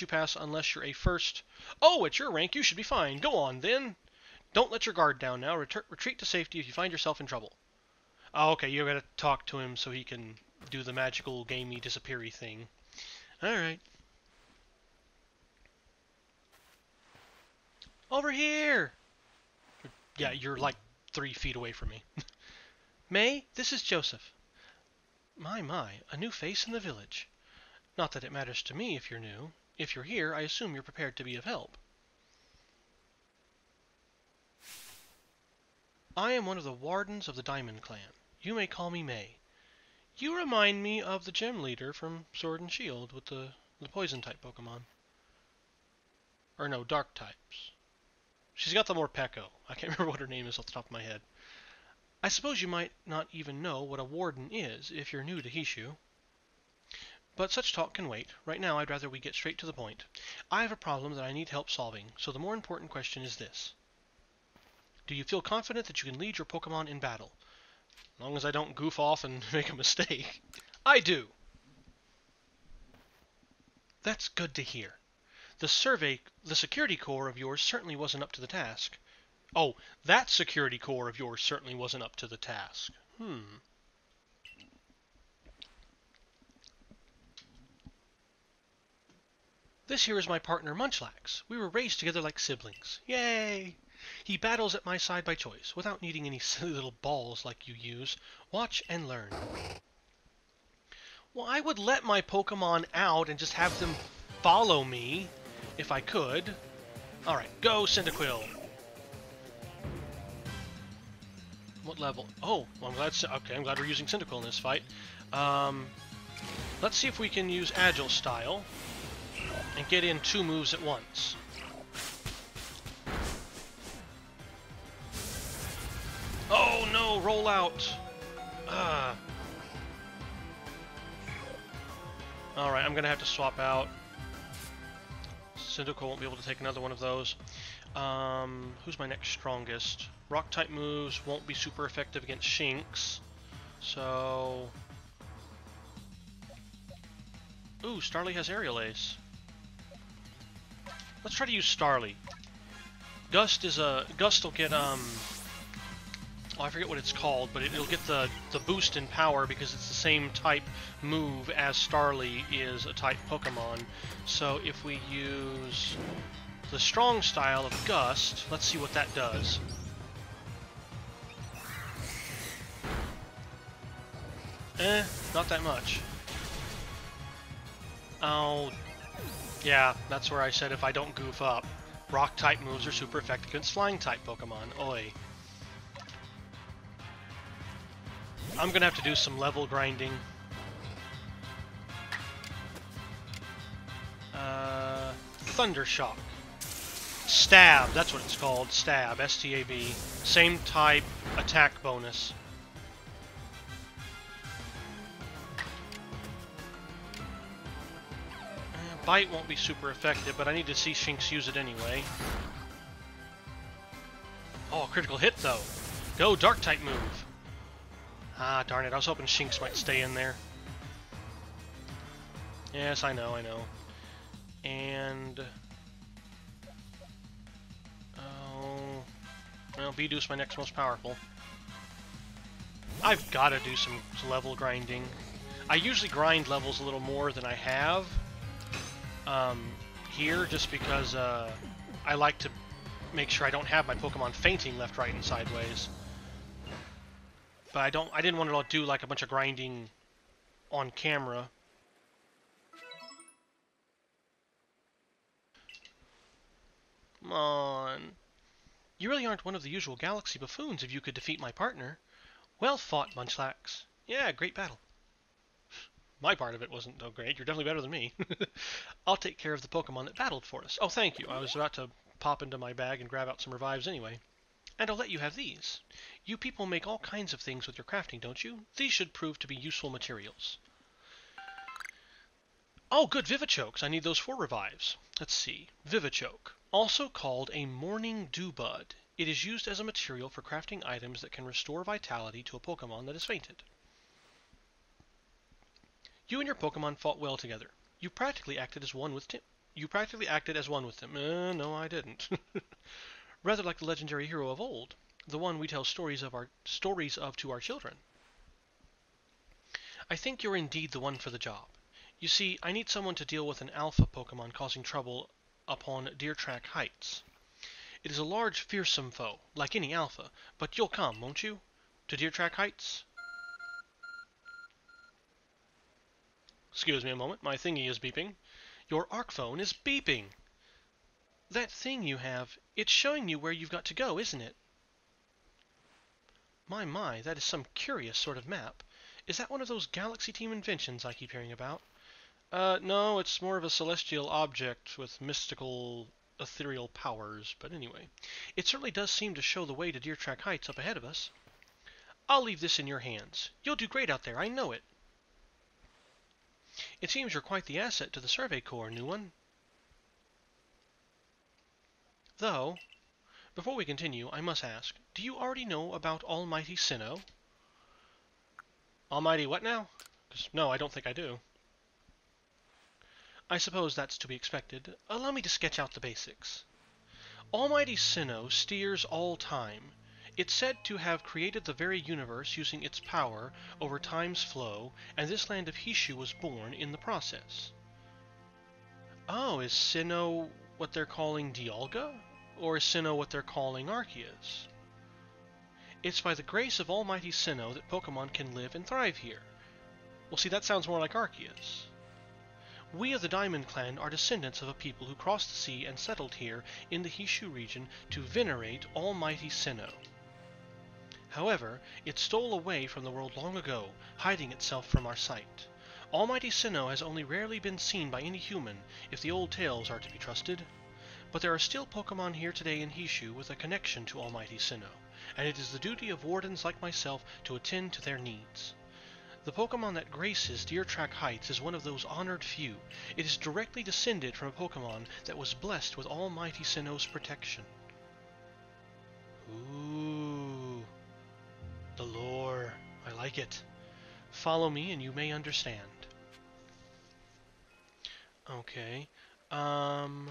pass unless you're a first... Oh, at your rank, you should be fine. Go on, then. Don't let your guard down now. Retreat to safety if you find yourself in trouble. Oh, okay, you gotta talk to him so he can do the magical, gamey, disappear-y thing. Alright. Over here! Yeah, you're like 3 feet away from me. May, this is Joseph. My, a new face in the village. Not that it matters to me if you're new. If you're here, I assume you're prepared to be of help. I am one of the Wardens of the Diamond Clan. You may call me May. You remind me of the gym leader from Sword and Shield with the poison-type Pokemon. Or no, dark types. She's got the Morpeko. I can't remember what her name is off the top of my head. I suppose you might not even know what a Warden is if you're new to Hishu. But such talk can wait. Right now, I'd rather we get straight to the point. I have a problem that I need help solving, so the more important question is this. Do you feel confident that you can lead your Pokemon in battle? As long as I don't goof off and make a mistake. I do! That's good to hear. The security core of yours certainly wasn't up to the task. Oh, that security core of yours certainly wasn't up to the task. This here is my partner Munchlax. We were raised together like siblings. Yay! He battles at my side by choice, without needing any silly little balls like you use. Watch and learn. Well, I would let my Pokemon out and just have them follow me, if I could. Alright, go Cyndaquil. What level? Oh, well, I'm glad we're using Cyndaquil in this fight. Let's see if we can use Agile Style and get in 2 moves at once. Oh no, roll out! Alright, I'm gonna have to swap out. Cyndaquil won't be able to take another one of those. Who's my next strongest? Rock-type moves won't be super effective against Shinx. So... Ooh, Starly has Aerial Ace. Let's try to use Starly. Gust will get, oh, I forget what it's called, but it'll get the boost in power because it's the same type move as Starly is a type Pokemon. So if we use the strong style of Gust, let's see what that does. Not that much. Oh, yeah, that's where I said if I don't goof up. Rock-type moves are super effective against Flying-type Pokemon. Oi. I'm gonna have to do some level grinding. Thunder Shock. Stab, that's what it's called. Stab, S-T-A-B. Same type, attack bonus. Bite won't be super effective, but I need to see Shinx use it anyway. Oh, critical hit though. Go, Dark-type move. Ah, darn it, I was hoping Shinx might stay in there. Yes, I know. And... oh... well, Bidoo's my next most powerful. I've got to do some level grinding. I usually grind levels a little more than I have here, just because I like to make sure I don't have my Pokemon fainting left, right, and sideways. But I didn't want to do like a bunch of grinding on camera. Come on. You really aren't one of the usual Galaxy buffoons if you could defeat my partner. Well fought, Munchlax. Yeah, great battle. My part of it wasn't so great. You're definitely better than me. I'll take care of the Pokemon that battled for us. Oh, thank you. I was about to pop into my bag and grab out some revives anyway. And I'll let you have these. You people make all kinds of things with your crafting, don't you? These should prove to be useful materials. Oh, good, Vivichokes. I need those for revives. Let's see. Vivichoke. Also called a Morning Dew Bud. It is used as a material for crafting items that can restore vitality to a Pokemon that has fainted. You and your Pokemon fought well together. You practically acted as one with them. No, I didn't. Rather like the legendary hero of old, the one we tell stories of to our children. I think you're indeed the one for the job. You see, I need someone to deal with an alpha Pokemon causing trouble upon Deertrack Heights. It is a large, fearsome foe, like any alpha, but you'll come, won't you? To Deertrack Heights? Excuse me a moment, my thingy is beeping. Your ARC phone is beeping! That thing you have, it's showing you where you've got to go, isn't it? My, that is some curious sort of map. Is that one of those Galaxy Team inventions I keep hearing about? No, it's more of a celestial object with mystical, ethereal powers, but anyway. It certainly does seem to show the way to Deertrack Heights up ahead of us. I'll leave this in your hands. You'll do great out there, I know it. It seems you're quite the asset to the Survey Corps, new one. Though, before we continue, I must ask, do you already know about Almighty Sinnoh? Almighty what now? 'Cause no, I don't think I do. I suppose that's to be expected. Allow me to sketch out the basics. Almighty Sinnoh steers all time. It's said to have created the very universe using its power over time's flow, and this land of Hishu was born in the process. Oh, is Sinnoh what they're calling Dialga? Or is Sinnoh what they're calling Arceus? It's by the grace of Almighty Sinnoh that Pokemon can live and thrive here. Well, see, that sounds more like Arceus. We of the Diamond Clan are descendants of a people who crossed the sea and settled here in the Hishu region to venerate Almighty Sinnoh. However, it stole away from the world long ago, hiding itself from our sight. Almighty Sinnoh has only rarely been seen by any human, if the old tales are to be trusted. But there are still Pokemon here today in Hishu with a connection to Almighty Sinnoh, and it is the duty of wardens like myself to attend to their needs. The Pokemon that graces Deer Track Heights is one of those honored few. It is directly descended from a Pokemon that was blessed with Almighty Sinnoh's protection. Ooh, the lore. I like it. Follow me and you may understand. Okay. Oh,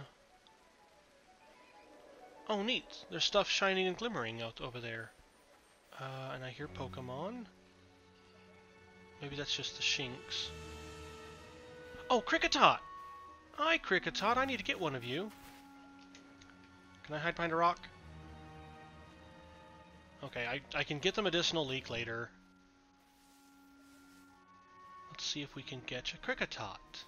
neat. There's stuff shining and glimmering out over there. And I hear Pokemon. Maybe that's just the Shinx. Oh, Kricketot! Hi, Kricketot. I need to get one of you. Can I hide behind a rock? Okay, I can get the medicinal leek later. Let's see if we can get a Kricketot.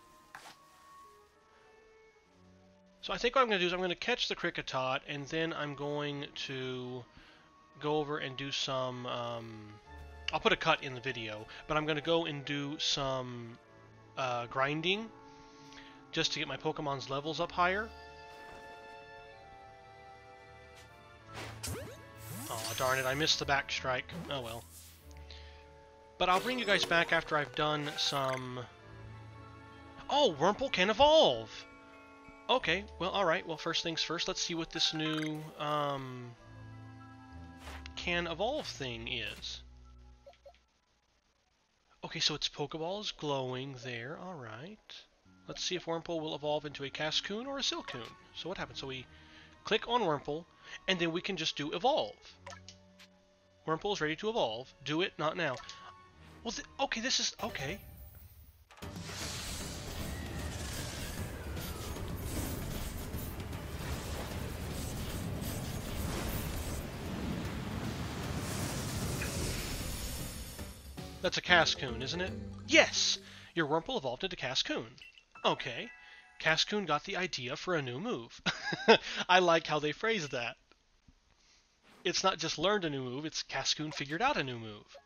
So I think what I'm going to do is I'm going to catch the Kricketot, and then I'm going to go over and do some... I'll put a cut in the video, but I'm going to go and do some grinding just to get my Pokemon's levels up higher. Oh, darn it, I missed the back strike. Oh well. But I'll bring you guys back after I've done some... Oh, Wurmple can evolve! Okay, well, alright. Well, first things first, let's see what this new can evolve thing is. Okay, so its Pokeball is glowing there. Alright. Let's see if Wurmple will evolve into a Cascoon or a Silcoon. So what happens? So we click on Wurmple, and then we can just do evolve. Wurmple is ready to evolve. Do it, not now. Well, okay, this is... Okay. That's a Cascoon, isn't it? Yes! Your Wurmple evolved into Cascoon. Okay. Cascoon got the idea for a new move. I like how they phrased that. It's not just learned a new move, it's Cascoon figured out a new move.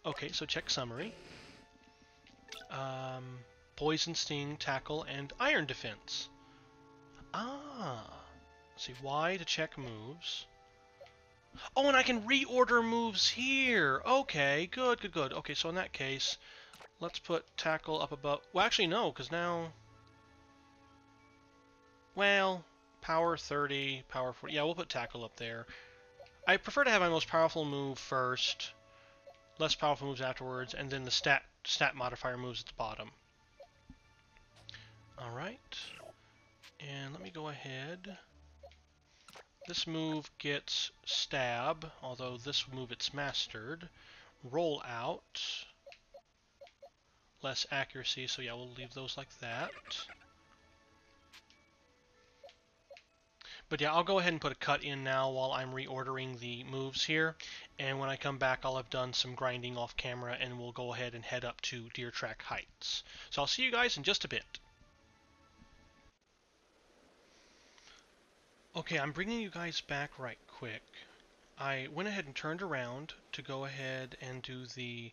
Okay, so check summary. Poison, Sting, Tackle, and Iron Defense. Ah. Let's see, Y to check moves. Oh, and I can reorder moves here. Okay, good, good, good. Okay, so in that case, let's put Tackle up above. Well, actually, no, because now... Well, Power 30, Power 40. Yeah, we'll put Tackle up there. I prefer to have my most powerful move first, less powerful moves afterwards, and then the stat modifier moves at the bottom. Alright. And let me go ahead... This move gets Stab, although this move it's mastered. Roll Out. Less accuracy, so yeah, we'll leave those like that. But yeah, I'll go ahead and put a cut in now while I'm reordering the moves here. And when I come back, I'll have done some grinding off camera, and we'll go ahead and head up to Deer Track Heights. So I'll see you guys in just a bit. Okay, I'm bringing you guys back right quick. I went ahead and turned around to go ahead and do a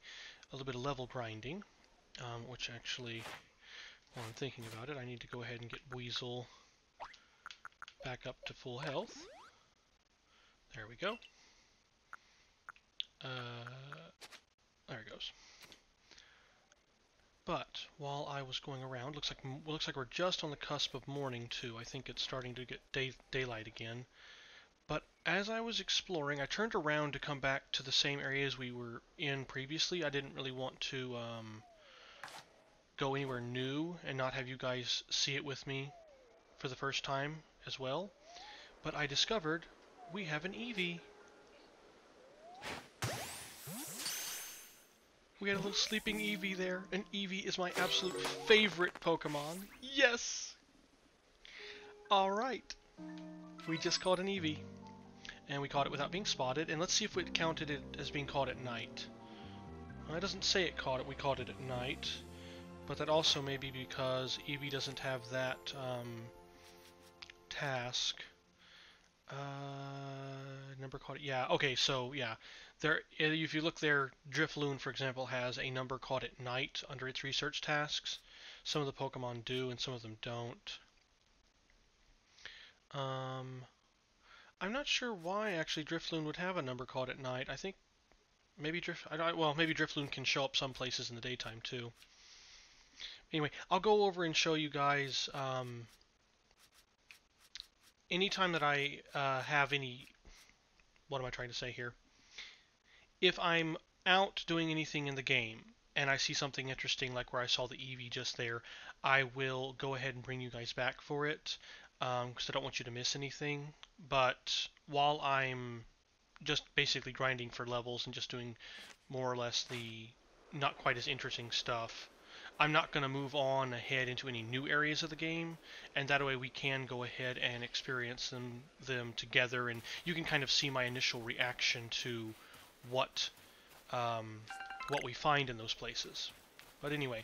little bit of level grinding, which actually, while I'm thinking about it, I need to go ahead and get Weasel back up to full health. There we go. There it goes. But while I was going around, looks like we're just on the cusp of morning too. I think it's starting to get daylight again. But as I was exploring, I turned around to come back to the same areas we were in previously. I didn't really want to go anywhere new and not have you guys see it with me for the first time as well. But I discovered we have an Eevee. We had a little sleeping Eevee there, and Eevee is my absolute favorite Pokemon. Yes! Alright, we just caught an Eevee. And we caught it without being spotted, and let's see if it counted it as being caught at night. Well, it doesn't say it caught it, we caught it at night. But that also may be because Eevee doesn't have that task. Number caught it. Yeah, okay, so yeah. There, if you look there, Drifloon, for example, has a number caught at night under its research tasks. Some of the Pokemon do, and some of them don't. I'm not sure why actually Drifloon would have a number caught at night. I think maybe maybe Drifloon can show up some places in the daytime too. Anyway, I'll go over and show you guys anytime that I have any. What am I trying to say here? If I'm out doing anything in the game and I see something interesting, like where I saw the Eevee just there, I will go ahead and bring you guys back for it because I don't want you to miss anything. But while I'm just basically grinding for levels and just doing more or less the not quite as interesting stuff, I'm not going to move on ahead into any new areas of the game, and that way we can go ahead and experience them together, and you can kind of see my initial reaction to what what we find in those places. But anyway,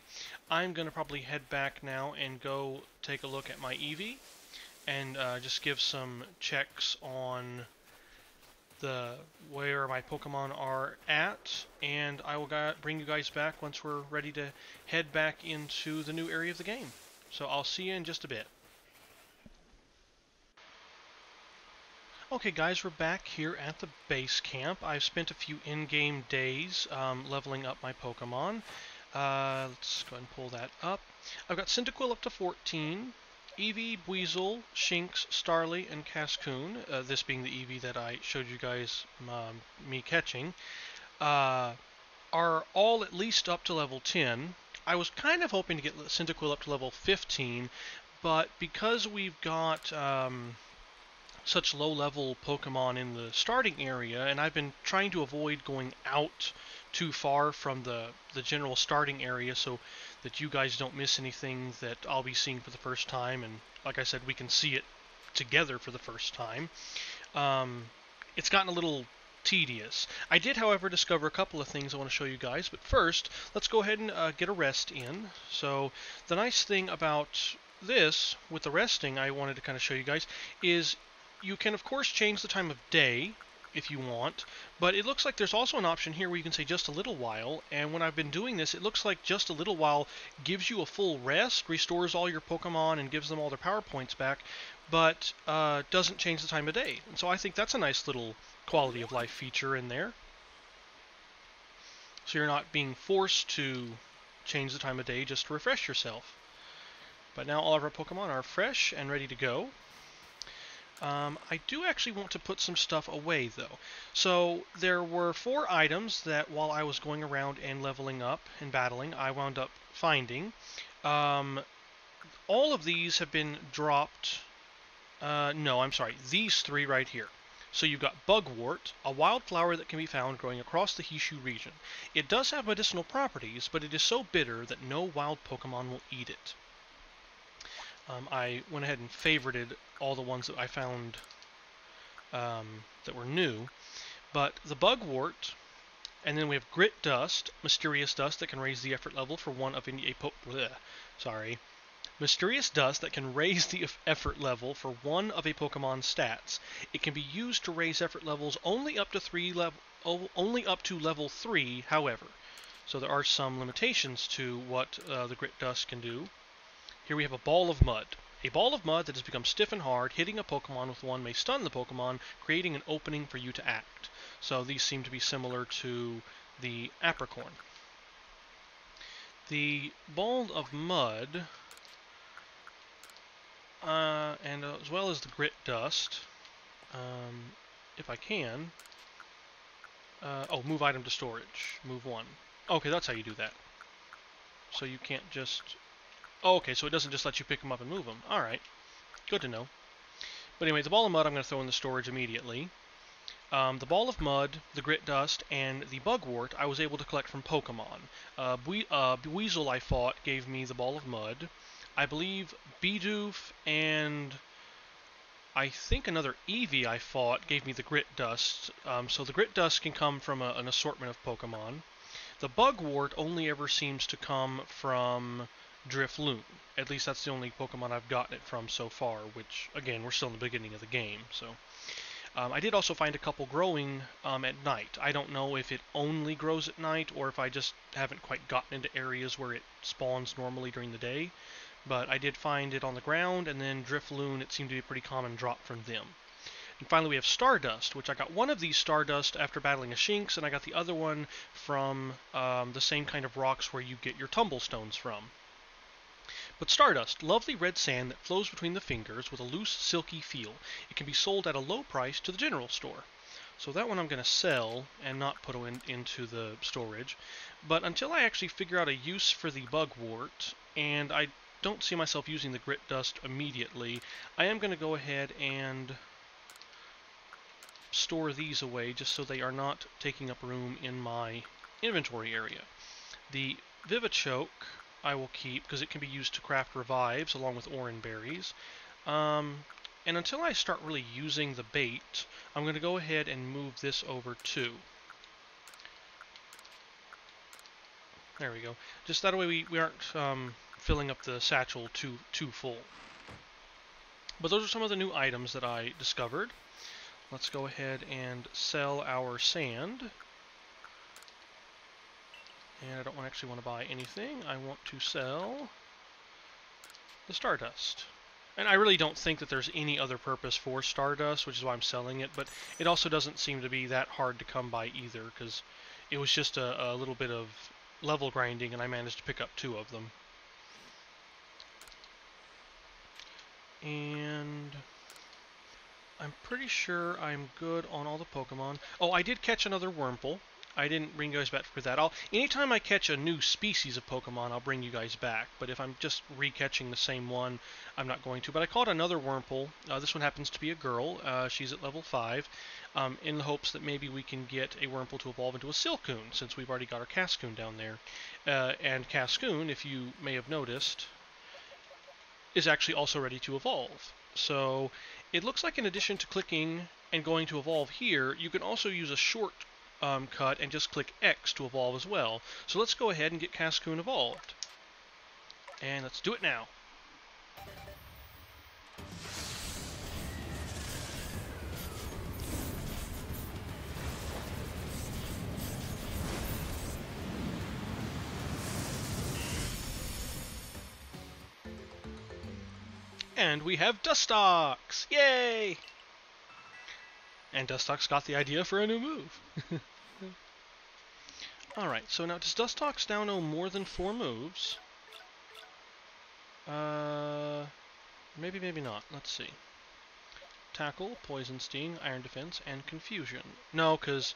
I'm going to probably head back now and go take a look at my Eevee, and just give some checks on where my Pokemon are at, and I will bring you guys back once we're ready to head back into the new area of the game. So I'll see you in just a bit. Okay guys, we're back here at the base camp. I've spent a few in-game days leveling up my Pokemon. Let's go ahead and pull that up. I've got Cyndaquil up to 14, Eevee, Buizel, Shinx, Starly, and Cascoon, this being the Eevee that I showed you guys me catching, are all at least up to level 10. I was kind of hoping to get Cyndaquil up to level 15, but because we've got such low-level Pokemon in the starting area, and I've been trying to avoid going out too far from the general starting area so that you guys don't miss anything that I'll be seeing for the first time, and like I said, we can see it together for the first time. It's gotten a little tedious. I did, however, discover a couple of things I want to show you guys, but first, let's go ahead and get a rest in. So, the nice thing about this, with the resting, I wanted to kind of show you guys, is you can, of course, change the time of day if you want, but it looks like there's also an option here where you can say just a little while, and when I've been doing this, it looks like just a little while gives you a full rest, restores all your Pokemon, and gives them all their power points back, but doesn't change the time of day. And so I think that's a nice little quality of life feature in there. So you're not being forced to change the time of day just to refresh yourself. But now all of our Pokemon are fresh and ready to go. I do actually want to put some stuff away, though. So there were 4 items that while I was going around and leveling up and battling, I wound up finding. All of these have been dropped. No, I'm sorry. These 3 right here. So you've got Bugwort, a wildflower that can be found growing across the Hishu region. It does have medicinal properties, but it is so bitter that no wild Pokemon will eat it. I went ahead and favorited all the ones that I found that were new. But the Bugwort, and then we have Grit Dust, Mysterious Dust that can raise the effort level for one of any Mysterious Dust that can raise the effort level for one of a Pokemon's stats. It can be used to raise effort levels only up to level 3, however. So there are some limitations to what the Grit Dust can do. Here we have a Ball of Mud. A ball of mud that has become stiff and hard, hitting a Pokemon with one may stun the Pokemon, creating an opening for you to act. So these seem to be similar to the Apricorn. The Ball of Mud, and as well as the Grit Dust, if I can. Oh, move item to storage. Move 1. Okay, that's how you do that. So you can't just... Oh, okay, so it doesn't just let you pick them up and move them. Alright, good to know. But anyway, the ball of mud I'm going to throw in the storage immediately. The ball of mud, the grit dust, and the bugwort I was able to collect from Pokemon. Weasel I fought gave me the ball of mud. I believe Bidoof and I think another Eevee I fought gave me the grit dust. So the grit dust can come from an assortment of Pokemon. The bugwort only ever seems to come from Drifloon. At least that's the only Pokemon I've gotten it from so far, which, again, we're still in the beginning of the game, so... I did also find a couple growing at night. I don't know if it only grows at night or if I just haven't quite gotten into areas where it spawns normally during the day. But I did find it on the ground, and then Drifloon, it seemed to be a pretty common drop from them. And finally we have Stardust, which I got one of these Stardust after battling a Shinx, and I got the other one from the same kind of rocks where you get your Tumblestones from. But Stardust, lovely red sand that flows between the fingers with a loose, silky feel. It can be sold at a low price to the general store. So that one I'm going to sell and not put into the storage. But until I actually figure out a use for the bugwort, and I don't see myself using the grit dust immediately, I am going to go ahead and store these away just so they are not taking up room in my inventory area. The Vivichoke I will keep because it can be used to craft revives along with Oran berries. And until I start really using the bait, I'm going to go ahead and move this over too. There we go. Just that way we aren't filling up the satchel too full. But those are some of the new items that I discovered. Let's go ahead and sell our sand. And I don't actually want to buy anything. I want to sell the Stardust. And I really don't think that there's any other purpose for Stardust, which is why I'm selling it, but it also doesn't seem to be that hard to come by either, because it was just a little bit of level grinding, and I managed to pick up 2 of them. And I'm pretty sure I'm good on all the Pokemon. Oh, I did catch another Wurmple. I didn't bring you guys back for that. Anytime I catch a new species of Pokemon, I'll bring you guys back. But if I'm just re-catching the same one, I'm not going to. But I caught another Wurmple. This one happens to be a girl. She's at level 5, in the hopes that maybe we can get a Wurmple to evolve into a Silcoon, since we've already got our Cascoon down there. And Cascoon, if you may have noticed, is actually also ready to evolve. So it looks like in addition to clicking and going to evolve here, you can also use a short cut and just click X to evolve as well. So let's go ahead and get Cascoon evolved. And let's do it now. And we have Dustox! Yay! And Dustox got the idea for a new move. Alright, so now does Dustox now know more than 4 moves? Maybe, maybe not. Let's see. Tackle, Poison Sting, Iron Defense, and Confusion. No, because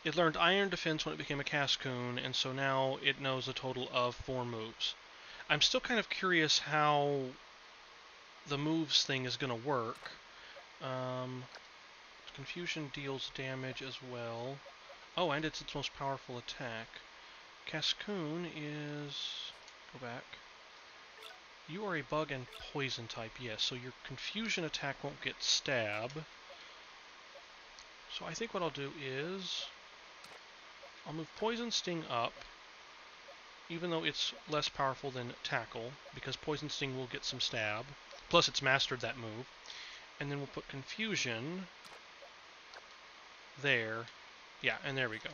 it learned Iron Defense when it became a Cascoon, and so now it knows a total of 4 moves. I'm still kind of curious how the moves thing is going to work. Confusion deals damage as well. Oh, and it's its most powerful attack. Cascoon is... Go back. You are a bug and poison type, yes, so your confusion attack won't get stab. So I think what I'll do is... I'll move Poison Sting up, even though it's less powerful than Tackle, because Poison Sting will get some stab. Plus it's mastered that move. And then we'll put Confusion there. Yeah, and there we go.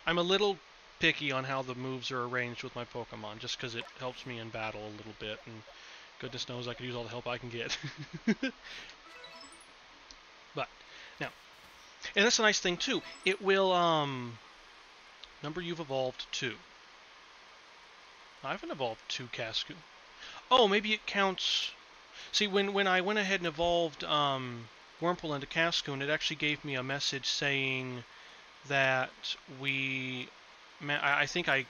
I'm a little picky on how the moves are arranged with my Pokemon, just because it helps me in battle a little bit, and goodness knows I could use all the help I can get. But, now, and that's a nice thing too, it will, number you've evolved 2. I haven't evolved 2 Cascoon. Oh, maybe it counts... See, when I went ahead and evolved, Wurmple into Cascoon, it actually gave me a message saying that I think I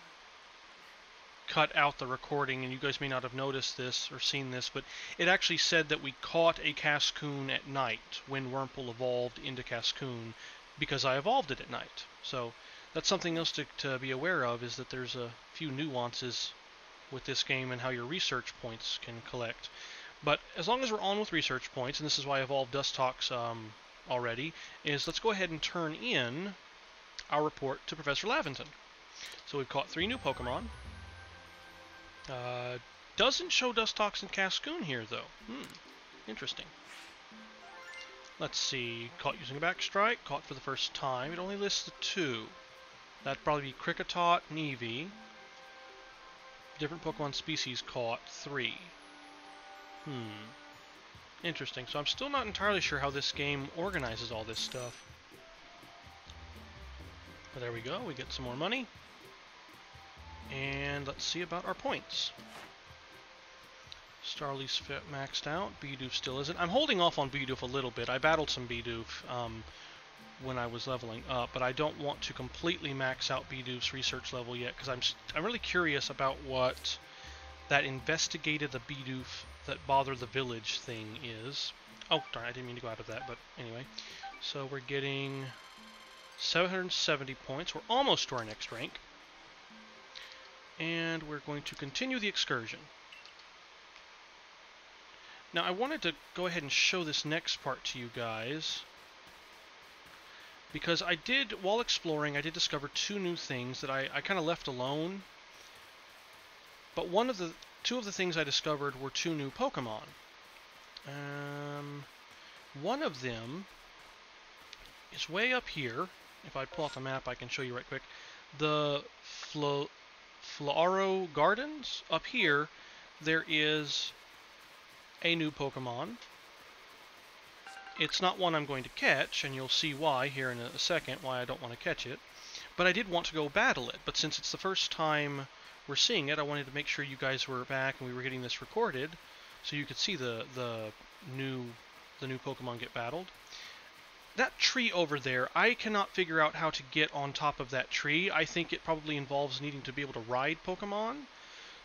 cut out the recording, and you guys may not have noticed this or seen this, but it actually said that we caught a Cascoon at night when Wurmple evolved into Cascoon, because I evolved it at night. So that's something else to be aware of, is that there's a few nuances with this game and how your research points can collect. But as long as we're on with research points, and this is why I evolved Dustox already, is let's go ahead and turn in our report to Professor Laventon. So we've caught 3 new Pokemon. Doesn't show Dustox and Cascoon here, though. Interesting. Let's see. Caught using a Backstrike. Caught for the first time. It only lists the 2. That'd probably be Kricketot and Eevee. Different Pokemon species caught. 3. Interesting. So I'm still not entirely sure how this game organizes all this stuff. But there we go. We get some more money. And let's see about our points. Starly's maxed out. Bidoof still isn't. I'm holding off on Bidoof a little bit. I battled some Bidoof when I was leveling up, but I don't want to completely max out Bidoof's research level yet, because I'm really curious about what that investigated the Bidoof that bothered the village thing is. Oh, darn, I didn't mean to go out of that, but anyway. So we're getting 770 points. We're almost to our next rank. And we're going to continue the excursion. Now, I wanted to go ahead and show this next part to you guys, because while exploring, I did discover 2 new things that I kind of left alone. But 2 of the things I discovered were 2 new Pokemon. One of them is way up here. If I pull out the map, I can show you right quick. The Floro Gardens. Up here, there is a new Pokemon. It's not one I'm going to catch, and you'll see why here in a second, why I don't want to catch it. But I did want to go battle it. But since it's the first time we're seeing it, I wanted to make sure you guys were back and we were getting this recorded, so you could see the new Pokemon get battled. That tree over there, I cannot figure out how to get on top of that tree. I think it probably involves needing to be able to ride Pokemon.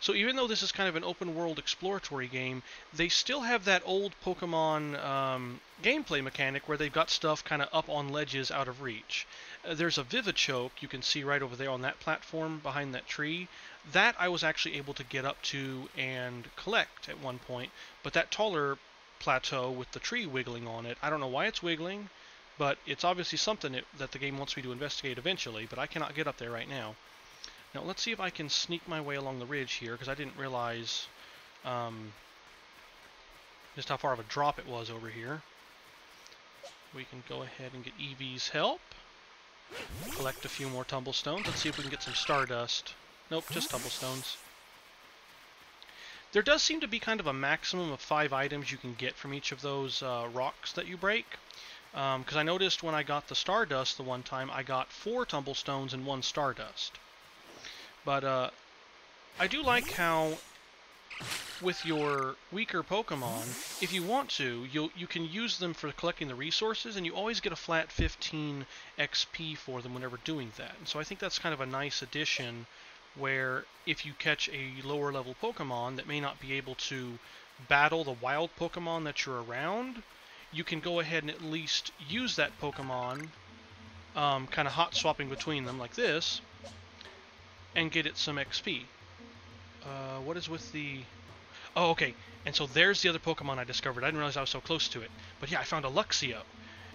So even though this is kind of an open world exploratory game, they still have that old Pokemon gameplay mechanic where they've got stuff kind of up on ledges out of reach. There's a Vivichoke you can see right over there on that platform behind that tree. That I was actually able to get up to and collect at one point, but that taller plateau with the tree wiggling on it, I don't know why it's wiggling, but it's obviously something that the game wants me to investigate eventually, but I cannot get up there right now. Now let's see if I can sneak my way along the ridge here, because I didn't realize just how far of a drop it was over here. We can go ahead and get Eevee's help. Collect a few more Tumblestones. Let's see if we can get some Stardust. Nope, just Tumblestones. There does seem to be kind of a maximum of 5 items you can get from each of those rocks that you break. Because I noticed when I got the Stardust the one time, I got 4 Tumblestones and 1 Stardust. But I do like how with your weaker Pokemon, if you want to, you can use them for collecting the resources, and you always get a flat 15 XP for them whenever doing that. And so I think that's kind of a nice addition, where if you catch a lower level Pokemon that may not be able to battle the wild Pokemon that you're around, you can go ahead and at least use that Pokemon, kind of hot swapping between them like this, and get it some XP. What is with the... Oh, okay. And so there's the other Pokemon I discovered. I didn't realize I was so close to it. But yeah, I found a Luxio,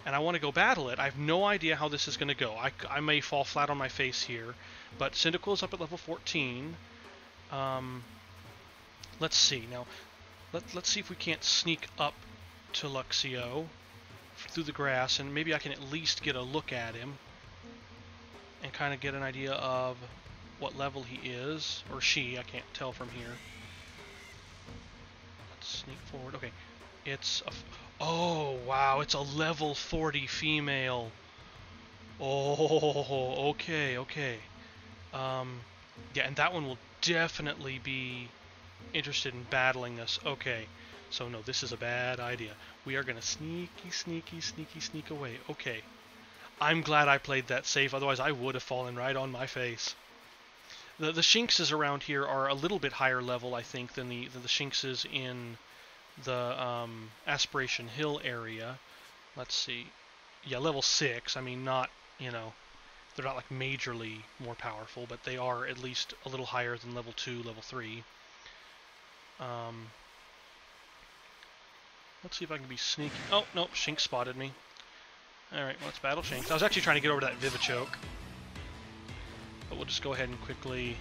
and I want to go battle it. I have no idea how this is going to go. I may fall flat on my face here, but Cyndaquil's up at level 14. Let's see. Now, let's see if we can't sneak up to Luxio through the grass, and maybe I can at least get a look at him and kind of get an idea of what level he is, or she, I can't tell from here. Let's sneak forward. Okay, it's a... Oh, wow, it's a level 40 female. Oh, okay, okay. Yeah, and that one will definitely be interested in battling us. Okay, So no, this is a bad idea. We are going to sneak away. Okay. I'm glad I played that safe, otherwise I would have fallen right on my face. The Shinxes around here are a little bit higher level, I think, than the Shinxes in the Aspiration Hill area. Let's see. Yeah, level 6. I mean, not, you know, they're not like majorly more powerful, but they are at least a little higher than level 2, level 3. Let's see if I can be sneaky. Oh, no, Shinx spotted me. Alright, well, let's battle Shinx. I was actually trying to get over to that Vivichoke. But we'll just go ahead and quickly...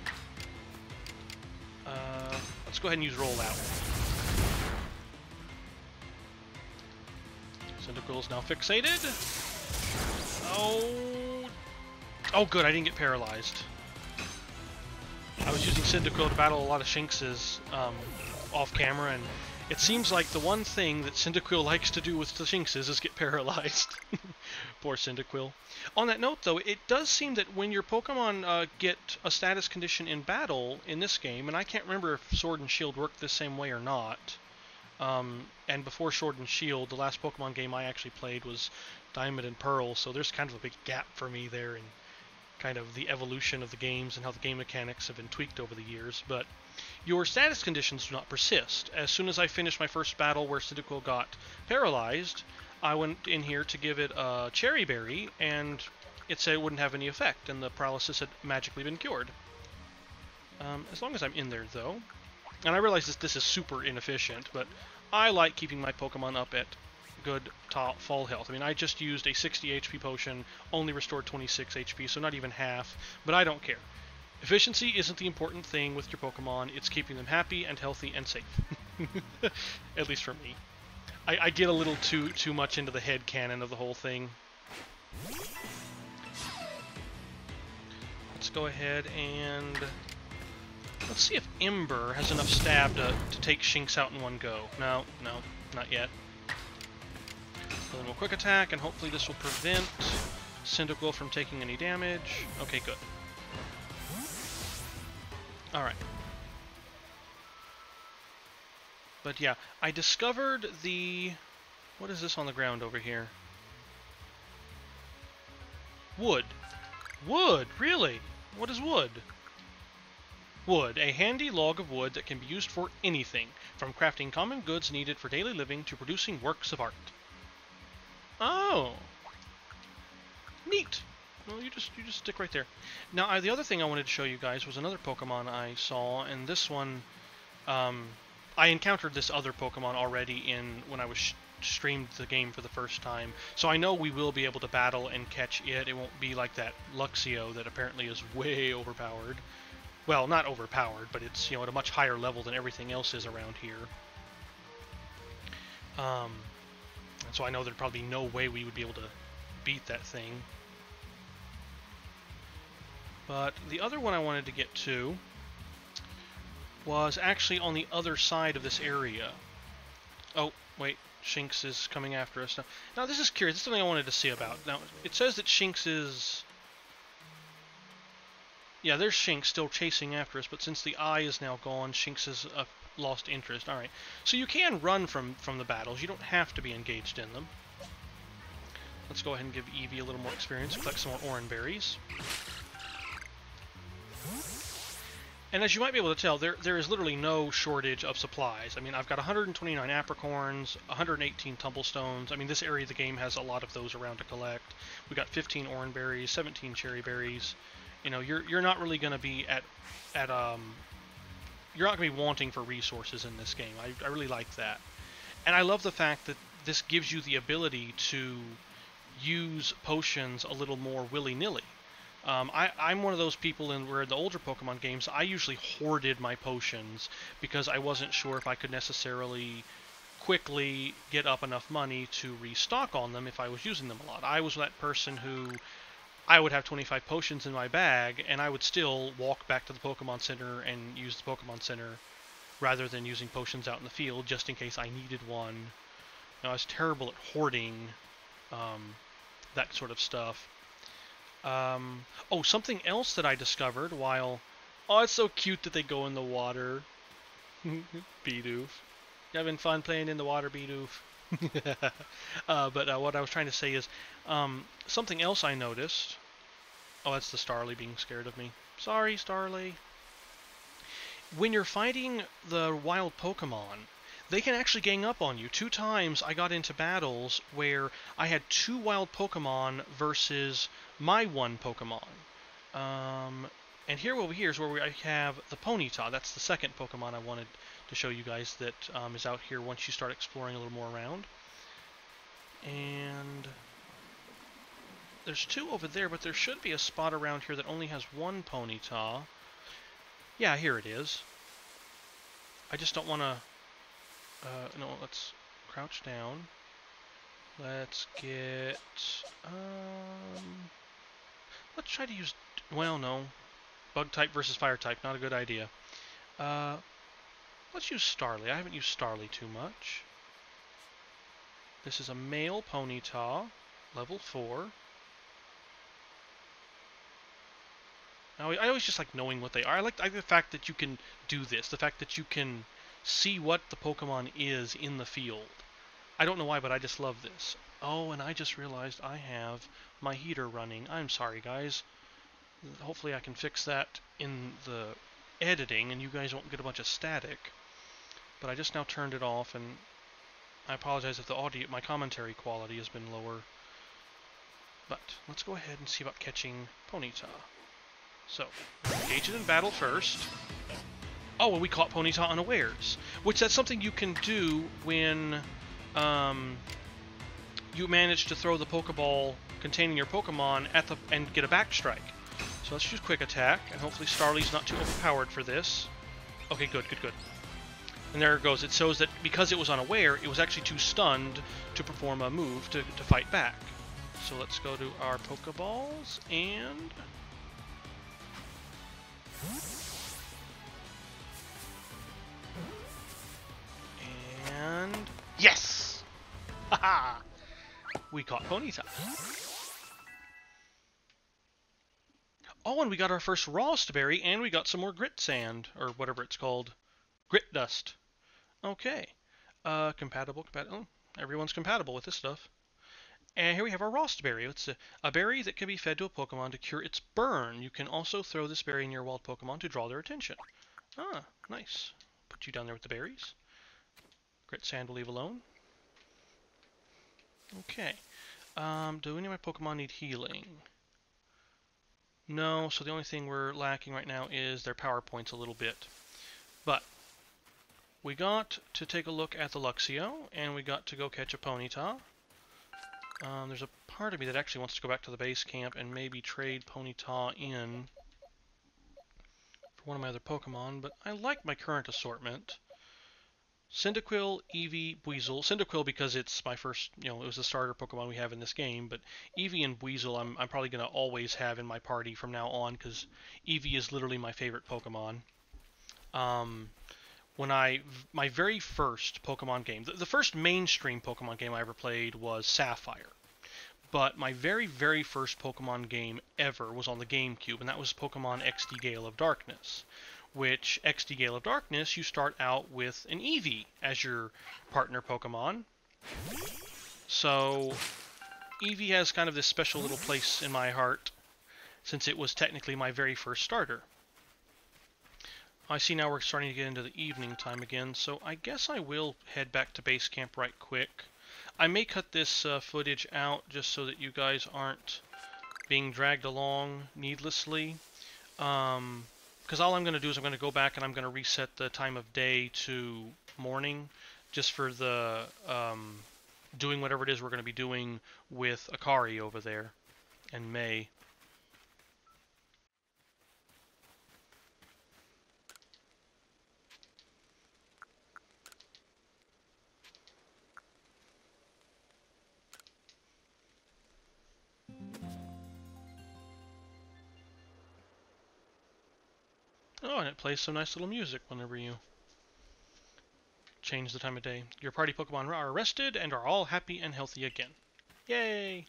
let's go ahead and use Rollout. Cyndaquil's now fixated. Oh... Oh, good, I didn't get paralyzed. I was using Cyndaquil to battle a lot of Shinxes off camera, and it seems like the one thing that Cyndaquil likes to do with the Shinxes is get paralyzed. Poor Cyndaquil. On that note, though, it does seem that when your Pokemon get a status condition in battle in this game, and I can't remember if Sword and Shield worked the same way or not, and before Sword and Shield, the last Pokemon game I actually played was Diamond and Pearl, so there's kind of a big gap for me there in kind of the evolution of the games and how the game mechanics have been tweaked over the years, but your status conditions do not persist. As soon as I finished my first battle where Cyndaquil got paralyzed, I went in here to give it a Cherry Berry, and it said it wouldn't have any effect, and the paralysis had magically been cured. As long as I'm in there, though. And I realize this is super inefficient, but I like keeping my Pokemon up at good full health. I mean, I just used a 60 HP potion, only restored 26 HP, so not even half, but I don't care. Efficiency isn't the important thing with your Pokemon, it's keeping them happy and healthy and safe. At least for me. I get a little too much into the head canon of the whole thing. Let's go ahead and... let's see if Ember has enough stab to take Shinx out in one go. No, not yet. So then we'll quick attack, and hopefully this will prevent Cyndaquil from taking any damage. Okay, good. Alright. But yeah, I discovered the... what is this on the ground over here? Wood. Wood! Really? What is wood? Wood, a handy log of wood that can be used for anything, from crafting common goods needed for daily living to producing works of art. Oh! Neat! Well, you just stick right there. Now, the other thing I wanted to show you guys was another Pokemon I saw, and this one, I encountered this other Pokemon already when I was streamed the game for the first time, so I know we will be able to battle and catch it. It won't be like that Luxio that apparently is way overpowered. Well, not overpowered, but it's, you know, at a much higher level than everything else is around here. So I know there'd probably be no way we would be able to beat that thing. But the other one I wanted to get to was actually on the other side of this area. Oh, wait, Shinx is coming after us now. Now this is curious, this is something I wanted to see about. Now, it says that Shinx is... yeah, there's Shinx still chasing after us, but since the eye is now gone, Shinx has lost interest. Alright, so you can run from the battles, you don't have to be engaged in them. Let's go ahead and give Eevee a little more experience, collect some more Oran Berries. And as you might be able to tell, there is literally no shortage of supplies. I mean, I've got 129 Apricorns, 118 Tumblestones. I mean, this area of the game has a lot of those around to collect. We got 15 Oran Berries, 17 Cherry Berries. You know, you're not really going to be you're not going to be wanting for resources in this game. I really like that. And I love the fact that this gives you the ability to use potions a little more willy-nilly. I'm one of those people where in the older Pokemon games, I usually hoarded my potions because I wasn't sure if I could necessarily quickly get up enough money to restock on them if I was using them a lot. I was that person who I would have 25 potions in my bag, and I would still walk back to the Pokemon Center and use the Pokemon Center rather than using potions out in the field just in case I needed one. You know, I was terrible at hoarding that sort of stuff. Oh, something else that I discovered while... oh, it's so cute that they go in the water. Bidoof. Having fun playing in the water, Bidoof. But what I was trying to say is, something else I noticed. Oh, that's the Starly being scared of me. Sorry, Starly. When you're fighting the wild Pokemon, they can actually gang up on you. 2 times I got into battles where I had 2 wild Pokemon versus my 1 Pokemon. And here over here is where I have the Ponyta. That's the second Pokemon I wanted to show you guys that is out here once you start exploring a little more around. And there's 2 over there, but there should be a spot around here that only has 1 Ponyta. Yeah, here it is. I just don't want to... no, let's crouch down. Let's get... let's try to use... Well, no. Bug type versus fire type, not a good idea. Let's use Starly. I haven't used Starly too much. This is a male Ponyta, level 4. I always just like knowing what they are. I like the fact that you can do this, the fact that you can see what the Pokemon is in the field. I don't know why, but I just love this. Oh, and I just realized I have my heater running. I'm sorry, guys. Hopefully I can fix that in the editing and you guys won't get a bunch of static. But I just now turned it off, and I apologize if the audio, my commentary quality has been lower. But let's go ahead and see about catching Ponyta. So, engage it in battle first. Oh, and we caught Ponyta unawares, which that's something you can do when you manage to throw the Pokeball containing your Pokemon at the and get a back strike. So let's use Quick Attack, and hopefully Starly's not too overpowered for this. Okay, good, good, good. And there it goes. It shows that because it was unaware, it was actually too stunned to perform a move to fight back. So let's go to our Pokeballs, and... And... Yes! Haha! We caught Ponyta. Oh, and we got our first Rawst Berry, and we got some more Grit Sand, or whatever it's called. Grit Dust. Okay. Compatible. Oh, everyone's compatible with this stuff. And here we have our Rawst Berry. It's a berry that can be fed to a Pokemon to cure its burn. You can also throw this berry in your wild Pokemon to draw their attention. Ah, nice. Put you down there with the berries. Grit Sand will leave alone. Okay. Do any of my Pokemon need healing? No, so the only thing we're lacking right now is their power points a little bit. But we got to take a look at the Luxio, and we got to go catch a Ponyta. There's a part of me that actually wants to go back to the base camp and maybe trade Ponyta in for one of my other Pokemon, but I like my current assortment. Cyndaquil, Eevee, Buizel. Cyndaquil because it's my first, it was the starter Pokemon we have in this game, but Eevee and Buizel I'm probably going to always have in my party from now on, because Eevee is literally my favorite Pokemon. My very first Pokemon game, the first mainstream Pokemon game I ever played was Sapphire. But my very, very first Pokemon game ever was on the GameCube, and that was Pokemon XD Gale of Darkness. Which, XD Gale of Darkness, you start out with an Eevee as your partner Pokemon. So, Eevee has kind of this special little place in my heart, since it was technically my very first starter. I see now we're starting to get into the evening time again, so I guess I will head back to base camp right quick. I may cut this footage out just so that you guys aren't being dragged along needlessly. Because all I'm going to do is I'm going to go back and I'm going to reset the time of day to morning, just for the doing whatever it is we're going to be doing with Akari over there, and May. Oh, and it plays some nice little music whenever you change the time of day. Your party Pokemon are arrested and are all happy and healthy again. Yay!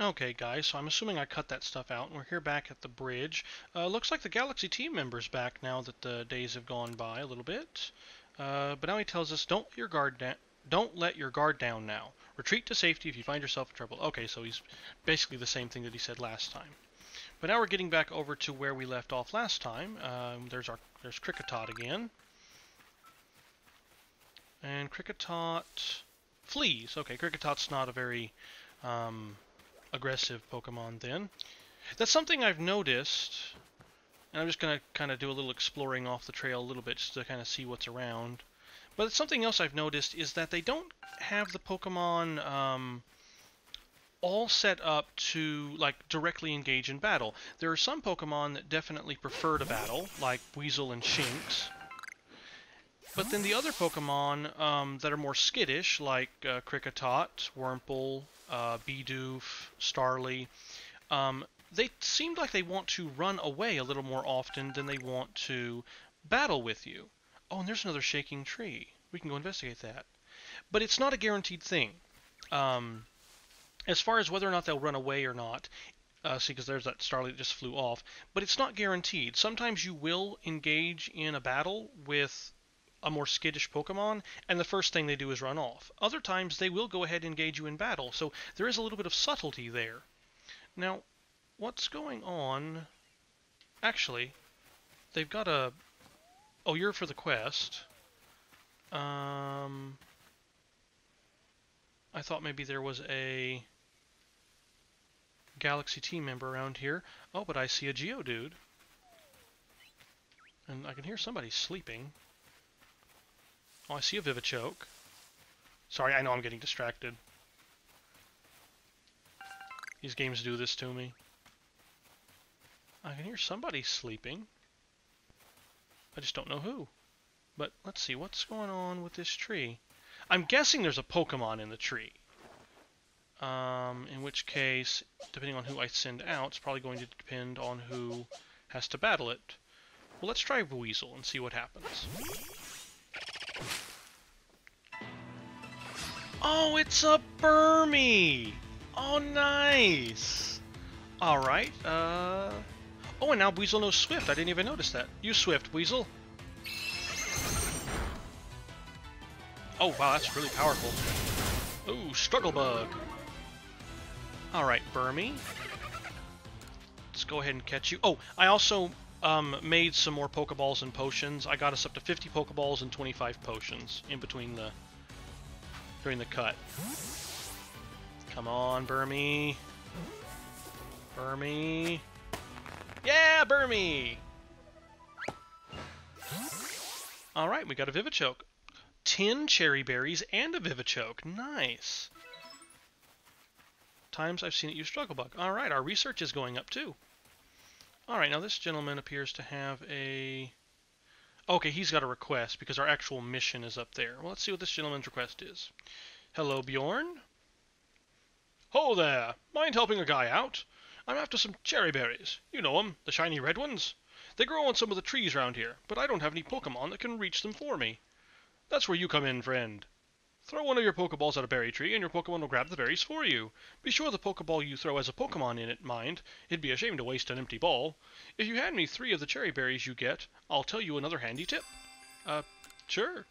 Okay, guys, so I'm assuming I cut that stuff out, and we're here back at the bridge. Looks like the Galaxy team member's back now that the days have gone by a little bit. But now he tells us, don't let your guard down now. Retreat to safety if you find yourself in trouble. Okay, so he's basically the same thing that he said last time. But now we're getting back over to where we left off last time. There's Kricketot again. And Kricketot flees. Okay, Cricketot's not a very aggressive Pokemon then. That's something I've noticed, and I'm just going to kind of do a little exploring off the trail a little bit just to kind of see what's around. But something else I've noticed is that they don't have the Pokemon all set up to like directly engage in battle. There are some Pokemon that definitely prefer to battle, like Weasel and Shinx. But then the other Pokemon that are more skittish, like Kricketot, Wurmple, Bidoof, Starly, they seem like they want to run away a little more often than they want to battle with you. Oh, and there's another shaking tree. We can go investigate that. But it's not a guaranteed thing. As far as whether or not they'll run away or not, see, because there's that Starly that just flew off, but it's not guaranteed. Sometimes you will engage in a battle with a more skittish Pokemon, and the first thing they do is run off. Other times they will go ahead and engage you in battle, so there is a little bit of subtlety there. Now, what's going on? Actually, they've got a... Oh, you're for the quest. I thought maybe there was a Galaxy team member around here. Oh, but I see a Geodude. And I can hear somebody sleeping. Oh, I see a Vivichoke. Sorry, I know I'm getting distracted. These games do this to me. I can hear somebody sleeping. I just don't know who. But let's see, what's going on with this tree? I'm guessing there's a Pokemon in the tree. In which case, depending on who I send out, it's probably going to depend on who has to battle it. Well, let's try Weasel and see what happens. Oh, it's a Burmy! Oh, nice! Alright, Oh, and now Weasel knows Swift. I didn't even notice that. Use Swift, Weasel. Oh, wow, that's really powerful. Ooh, Struggle Bug. Alright, Burmy. Let's go ahead and catch you. Oh, I also made some more Pokeballs and potions. I got us up to 50 Pokeballs and 25 potions in between during the cut. Come on, Burmy. Burmy. Yeah, Burmy! Alright, we got a Vivichoke. 10 cherry berries and a Vivichoke. Nice. Times I've seen it use Struggle Bug. Alright, our research is going up too. Alright, now this gentleman appears to have a... Okay, he's got a request because our actual mission is up there. Well, let's see what this gentleman's request is. Hello, Bjorn? Ho there! Mind helping a guy out? I'm after some cherry berries. You know 'em, the shiny red ones. They grow on some of the trees around here, but I don't have any Pokemon that can reach them for me. That's where you come in, friend. Throw one of your Pokeballs at a berry tree, and your Pokemon will grab the berries for you. Be sure the Pokeball you throw has a Pokemon in it, mind. It'd be a shame to waste an empty ball. If you hand me 3 of the cherry berries you get, I'll tell you another handy tip. Sure.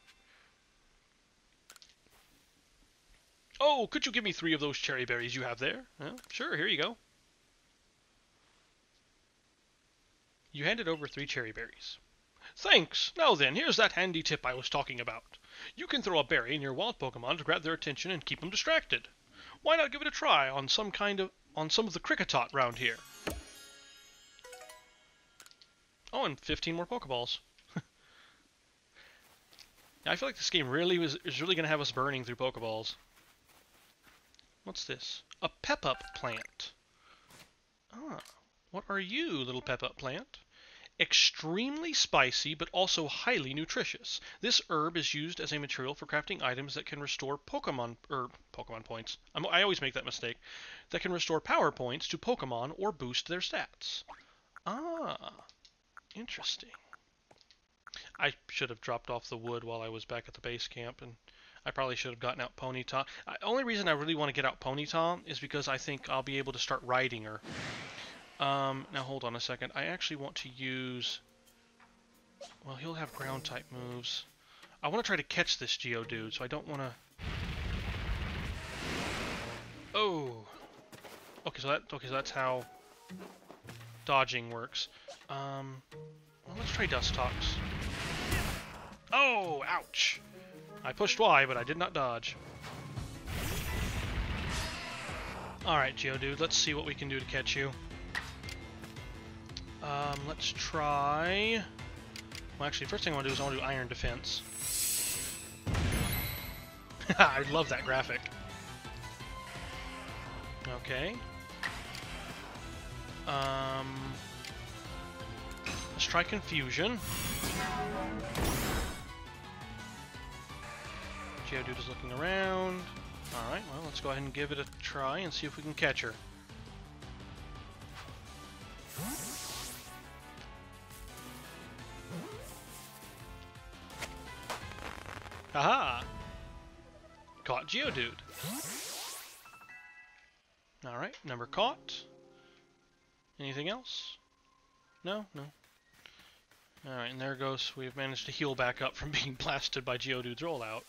Oh, could you give me 3 of those cherry berries you have there? Sure, here you go. You handed over 3 cherry berries. Thanks! Now then, here's that handy tip I was talking about. You can throw a berry in your wild Pokemon to grab their attention and keep them distracted. Why not give it a try on some of the Kricketot round here? Oh, and 15 more Pokeballs. I feel like this game is really going to have us burning through Pokeballs. What's this? A Pep-Up plant. Ah, what are you, little Pep-Up plant? Extremely spicy, but also highly nutritious. This herb is used as a material for crafting items that can restore Pokemon points. I always make that mistake. That can restore power points to Pokemon or boost their stats. Ah, interesting. I should have dropped off the wood while I was back at the base camp, and I probably should have gotten out Ponyta. Only reason I really want to get out Ponyta is because I think I'll be able to start riding her. Now hold on a second. I actually want to use... Well, he'll have ground type moves. I want to try to catch this Geodude, so I don't want to... Oh! Okay, so that's how dodging works. Well, let's try Dustox. Oh! Ouch! I pushed Y, but I did not dodge. Alright, Geodude, let's see what we can do to catch you. Let's try... Well, actually, first thing I want to do is I want to do Iron Defense. I love that graphic. Okay. Let's try Confusion. Geodude is looking around. Alright, well, let's go ahead and give it a try and see if we can catch her. Haha! Caught Geodude. Alright, number caught. Anything else? No? No. Alright, and there goes. We've managed to heal back up from being blasted by Geodude's rollout.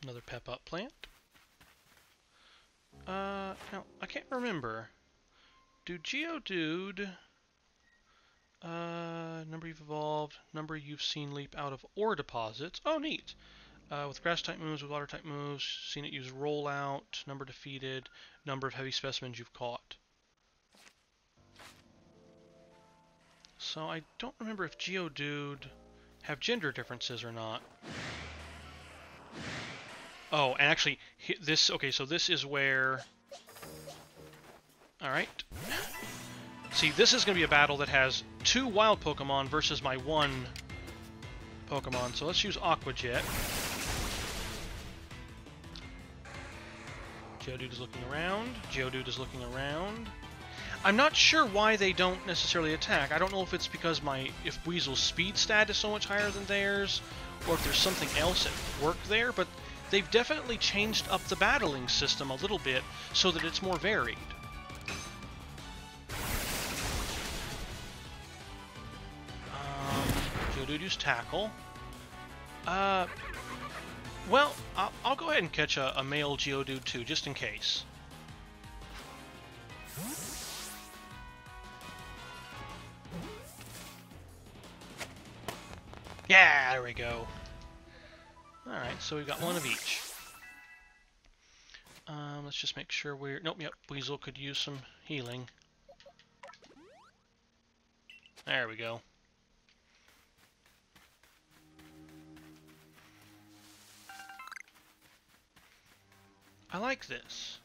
Another pep up plant. Now, I can't remember. Do Geodude... number you've evolved, number you've seen leap out of ore deposits. Oh, neat. With grass-type moves, with water-type moves, seen it use rollout, number defeated, number of heavy specimens you've caught. So I don't remember if Geodude have gender differences or not. Oh, and actually, this... Okay, so this is where... Alright. See, this is going to be a battle that has 2 wild Pokemon versus my 1 Pokemon. So let's use Aqua Jet. Geodude is looking around. Geodude is looking around. I'm not sure why they don't necessarily attack. I don't know if it's because if Weasel's speed stat is so much higher than theirs, or if there's something else at work there, but they've definitely changed up the battling system a little bit so that it's more varied. Geodude used Tackle. Well, I'll go ahead and catch a male Geodude too, just in case. Yeah, there we go. Alright, so we've got 1 of each. Let's just make sure we're... Nope, yep, Weasel could use some healing. There we go. I like this.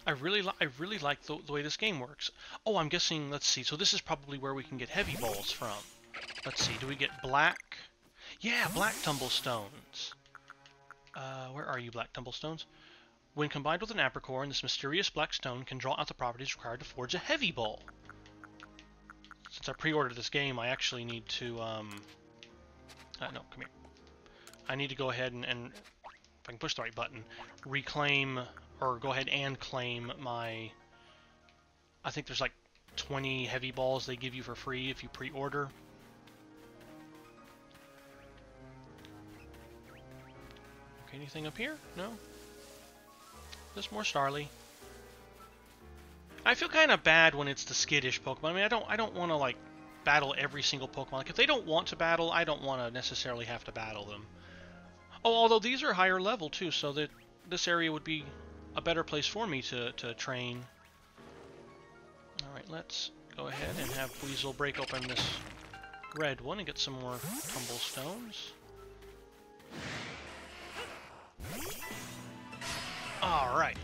I really like the way this game works. Oh, I'm guessing, let's see, so this is probably where we can get heavy balls from. Let's see, do we get black? Yeah, black tumblestones. Where are you, black tumblestones? When combined with an apricorn, this mysterious black stone can draw out the properties required to forge a heavy ball. Since I pre-ordered this game, I actually need to, no, come here. I need to go ahead and if I can push the right button, reclaim, or go ahead and claim my, I think there's like 20 heavy balls they give you for free if you pre-order. Okay, anything up here? No? Just more Starly. I feel kind of bad when it's the skittish Pokemon. I mean, I don't want to, like, battle every single Pokemon. Like, if they don't want to battle, I don't want to necessarily have to battle them. Oh, although these are higher level too, so that this area would be a better place for me to train. Alright, let's go ahead and have Weasel break open this red one and get some more tumblestones. Alright.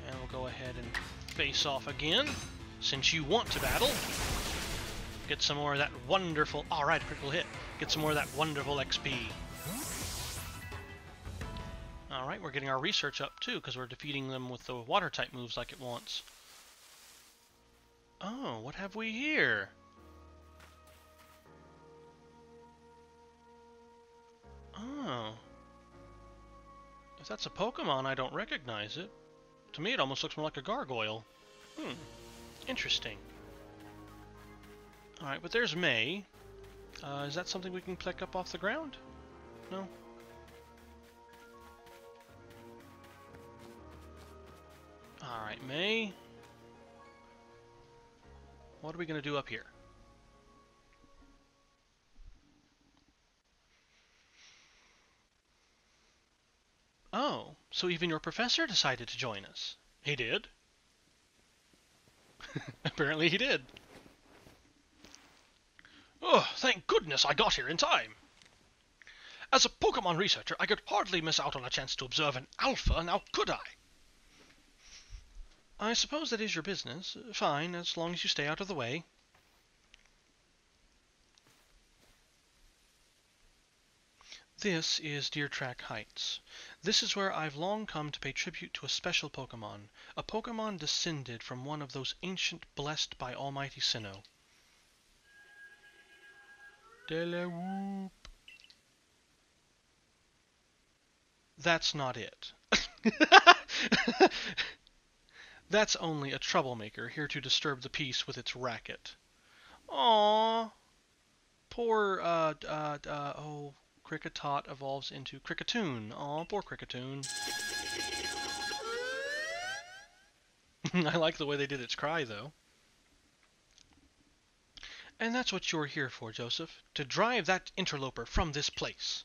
And we'll go ahead and face off again, since you want to battle. Get some more of that wonderful... Alright, critical hit. Get some more of that wonderful XP. Alright, we're getting our research up too, because we're defeating them with the water-type moves like it wants. Oh, what have we here? Oh. If that's a Pokemon, I don't recognize it. To me, it almost looks more like a gargoyle. Interesting. Alright, but there's May. Is that something we can pick up off the ground? No? Alright, May. What are we going to do up here? Oh, so even your professor decided to join us. He did? Apparently he did. Oh, thank goodness I got here in time. As a Pokemon researcher, I could hardly miss out on a chance to observe an alpha, now could I? I suppose that is your business. Fine, as long as you stay out of the way. This is Deer Track Heights. This is where I've long come to pay tribute to a special Pokemon. A Pokemon descended from one of those ancient blessed by Almighty Sinnoh. Delawhoop. That's not it. That's only a troublemaker here to disturb the peace with its racket. Aww. Poor, oh, Kricketot evolves into Kricketune. Aw, poor Kricketune. I like the way they did its cry, though. And that's what you're here for, Joseph. To drive that interloper from this place.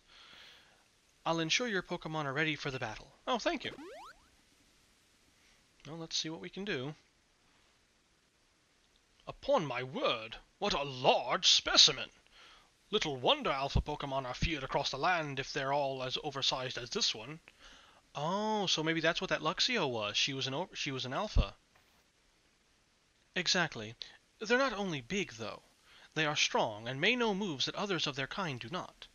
I'll ensure your Pokemon are ready for the battle. Oh, thank you. Well, let's see what we can do. Upon my word, what a large specimen! Little wonder Alpha Pokemon are feared across the land if they're all as oversized as this one. Oh, so maybe that's what that Luxio was. She was an Alpha. Exactly. They're not only big, though. They are strong, and may know moves that others of their kind do not.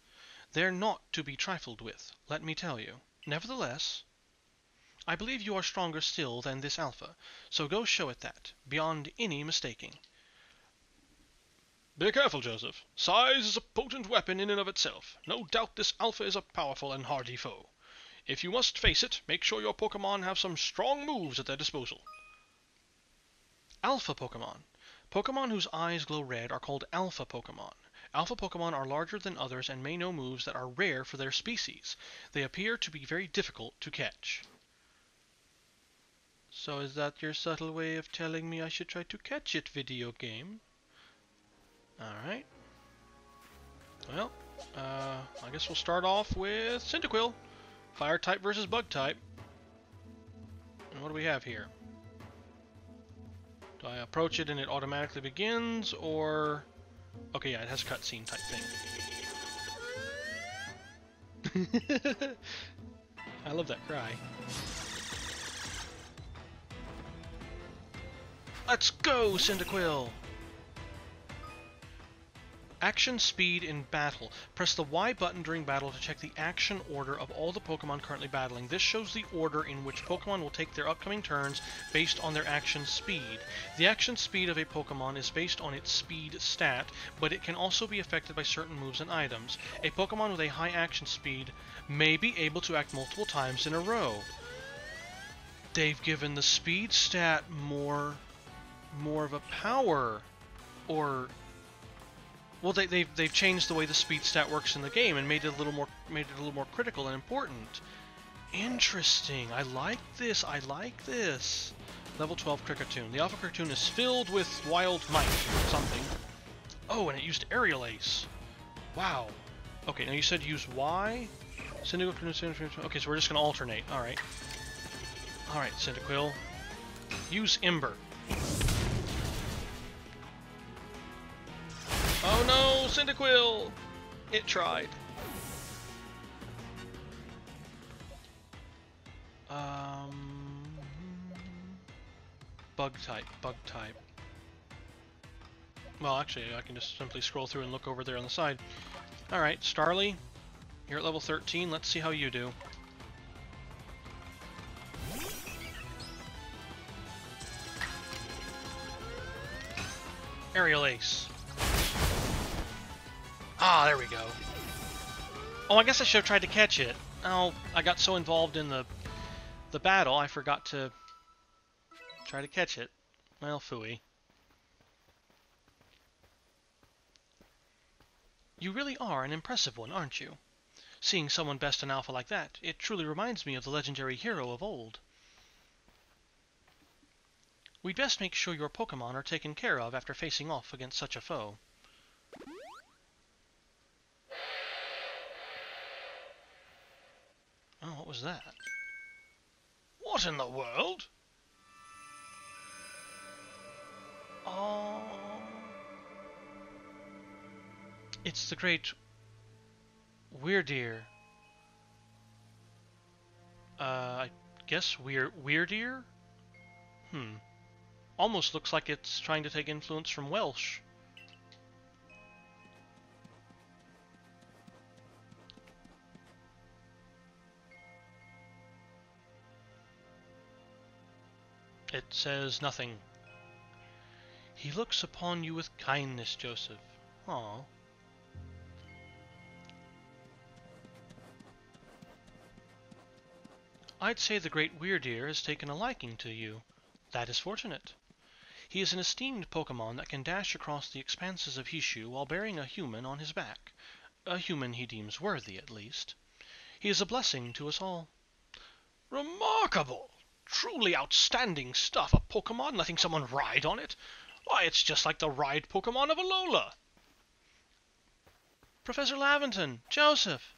They're not to be trifled with, let me tell you. Nevertheless, I believe you are stronger still than this Alpha, so go show it that, beyond any mistaking. Be careful, Joseph. Size is a potent weapon in and of itself. No doubt this Alpha is a powerful and hardy foe. If you must face it, make sure your Pokemon have some strong moves at their disposal. Alpha Pokemon. Pokemon whose eyes glow red are called Alpha Pokemon. Alpha Pokemon are larger than others and may know moves that are rare for their species. They appear to be very difficult to catch. So is that your subtle way of telling me I should try to catch it, video game? Alright. Well, I guess we'll start off with Cyndaquil. Fire type versus bug type. And what do we have here? Do I approach it and it automatically begins, or... Okay, yeah, it has a cutscene type thing. I love that cry. Let's go, Cyndaquil! Action speed in battle. Press the Y button during battle to check the action order of all the Pokemon currently battling. This shows the order in which Pokemon will take their upcoming turns based on their action speed. The action speed of a Pokemon is based on its speed stat, but it can also be affected by certain moves and items. A Pokemon with a high action speed may be able to act multiple times in a row. They've given the speed stat more of a power, or... Well, they've changed the way the speed stat works in the game and made it a little more critical and important. Interesting. I like this. I like this. Level 12 Kricketune. The Alpha Kricketune is filled with wild might or something. Oh, and it used Aerial Ace. Wow. Okay, now you said use Y. Cyndaquil. Okay, so we're just gonna alternate. All right. All right, Cyndaquil. Use Ember. Oh no, Cyndaquil! It tried. Bug type. Well, actually, I can just simply scroll through and look over there on the side. Alright, Starly, you're at level 13. Let's see how you do. Aerial Ace. Ah, there we go. Oh, I guess I should have tried to catch it. Oh, I got so involved in the battle, I forgot to try to catch it. Well, phooey. You really are an impressive one, aren't you? Seeing someone best in Alpha like that, it truly reminds me of the legendary hero of old. We'd best make sure your Pokémon are taken care of after facing off against such a foe. Oh, what was that? What in the world? Oh... It's the great Wyrdeer. I guess Wyrdeer? Almost looks like it's trying to take influence from Welsh. It says nothing. He looks upon you with kindness, Joseph. Aww. I'd say the great Wyrdeer has taken a liking to you. That is fortunate. He is an esteemed Pokémon that can dash across the expanses of Hishu while bearing a human on his back. A human he deems worthy, at least. He is a blessing to us all. Remarkable! Truly outstanding stuff, a Pokémon letting someone ride on it. Why, it's just like the ride Pokémon of Alola. Professor Laventon, Joseph.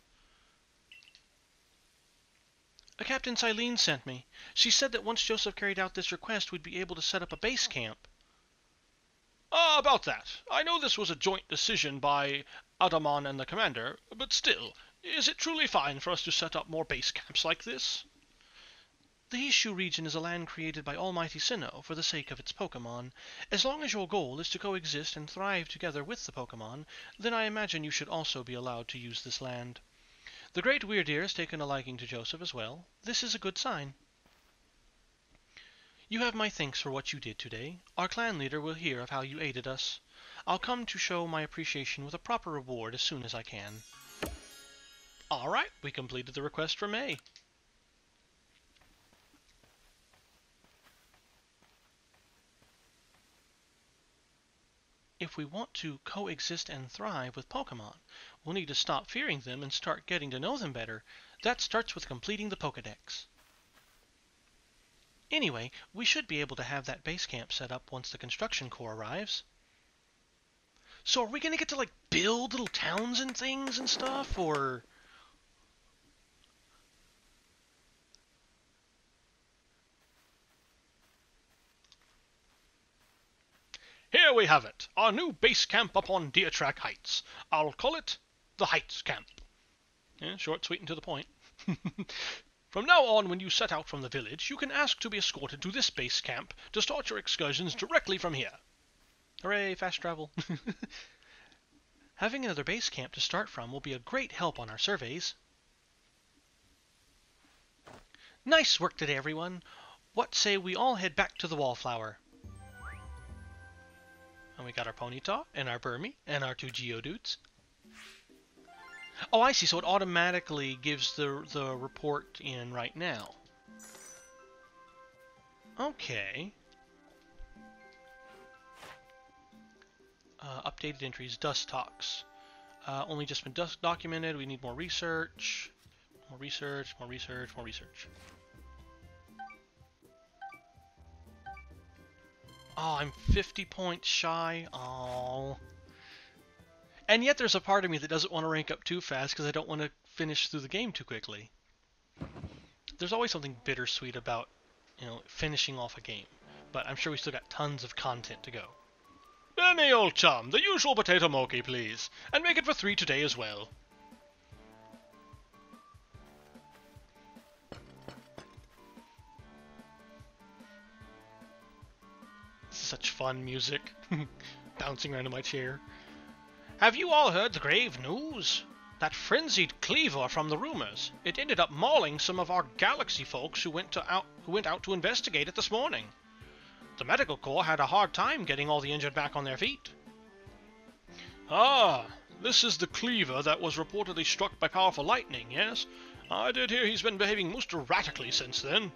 Captain Silene sent me. She said that once Joseph carried out this request, we'd be able to set up a base camp. Ah, about that. I know this was a joint decision by Adaman and the commander, but still, is it truly fine for us to set up more base camps like this? The Hishu region is a land created by Almighty Sinnoh for the sake of its Pokémon. As long as your goal is to coexist and thrive together with the Pokémon, then I imagine you should also be allowed to use this land. The great Wyrdeer has taken a liking to Joseph as well. This is a good sign. You have my thanks for what you did today. Our clan leader will hear of how you aided us. I'll come to show my appreciation with a proper reward as soon as I can. Alright, we completed the request for May. If we want to coexist and thrive with Pokémon, we'll need to stop fearing them and start getting to know them better. That starts with completing the Pokédex. Anyway, we should be able to have that base camp set up once the construction corps arrives. So are we going to get to, like, build little towns and things and stuff, or... Here we have it, our new base camp up on Deertrack Heights. I'll call it the Heights Camp. Yeah, short, sweet, and to the point. From now on, when you set out from the village, you can ask to be escorted to this base camp to start your excursions directly from here. Hooray, fast travel. Having another base camp to start from will be a great help on our surveys. Nice work today, everyone. What say we all head back to the Wallflower? And we got our Ponyta, and our Burmy, and our two Geodudes. Oh, I see. So it automatically gives the report in right now. Okay. Updated entries, Dustox. Only just been documented. We need more research. More research, more research, more research. Oh, I'm 50 points shy. Oh. And yet there's a part of me that doesn't want to rank up too fast because I don't want to finish through the game too quickly. There's always something bittersweet about, finishing off a game. But I'm sure we still got tons of content to go. Benny, old chum, the usual potato mochi, please. And make it for 3 today as well. Such fun music. Bouncing around in my chair. Have you all heard the grave news? That frenzied cleaver from the rumors. It ended up mauling some of our galaxy folks who went out to investigate it this morning. The medical corps had a hard time getting all the injured back on their feet. Ah, This is the cleaver that was reportedly struck by powerful lightning, yes? I did hear he's been behaving most erratically since then.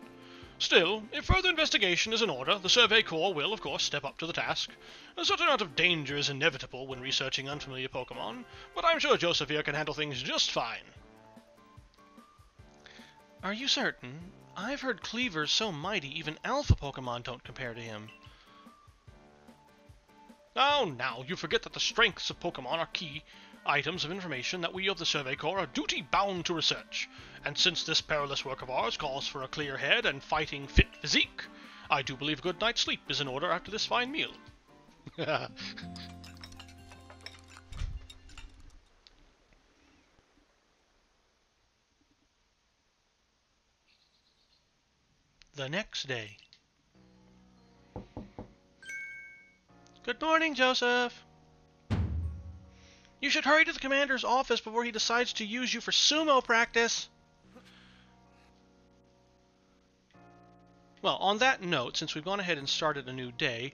Still, if further investigation is in order, the Survey Corps will, of course, step up to the task. A certain amount of danger is inevitable when researching unfamiliar Pokemon, but I'm sure Joseph here can handle things just fine. Are you certain? I've heard Cleaver's so mighty even alpha Pokemon don't compare to him. Oh, now, you forget that the strengths of Pokemon are key items of information that we of the Survey Corps are duty-bound to research. And since this perilous work of ours calls for a clear head and fighting fit physique, I do believe a good night's sleep is in order after this fine meal. The next day. Good morning, Joseph. You should hurry to the commander's office before he decides to use you for sumo practice. Well, on that note, since we've gone ahead and started a new day,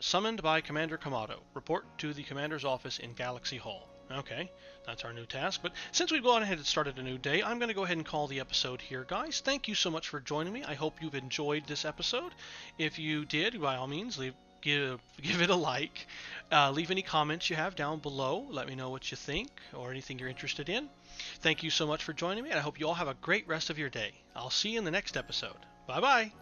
summoned by Commander Kamado, report to the commander's office in Galaxy Hall. Okay, that's our new task. But since we've gone ahead and started a new day, I'm going to go ahead and call the episode here, guys. Thank you so much for joining me. I hope you've enjoyed this episode. If you did, by all means, give it a like. Leave any comments you have down below. Let me know what you think or anything you're interested in. Thank you so much for joining me, and I hope you all have a great rest of your day. I'll see you in the next episode. Bye-bye.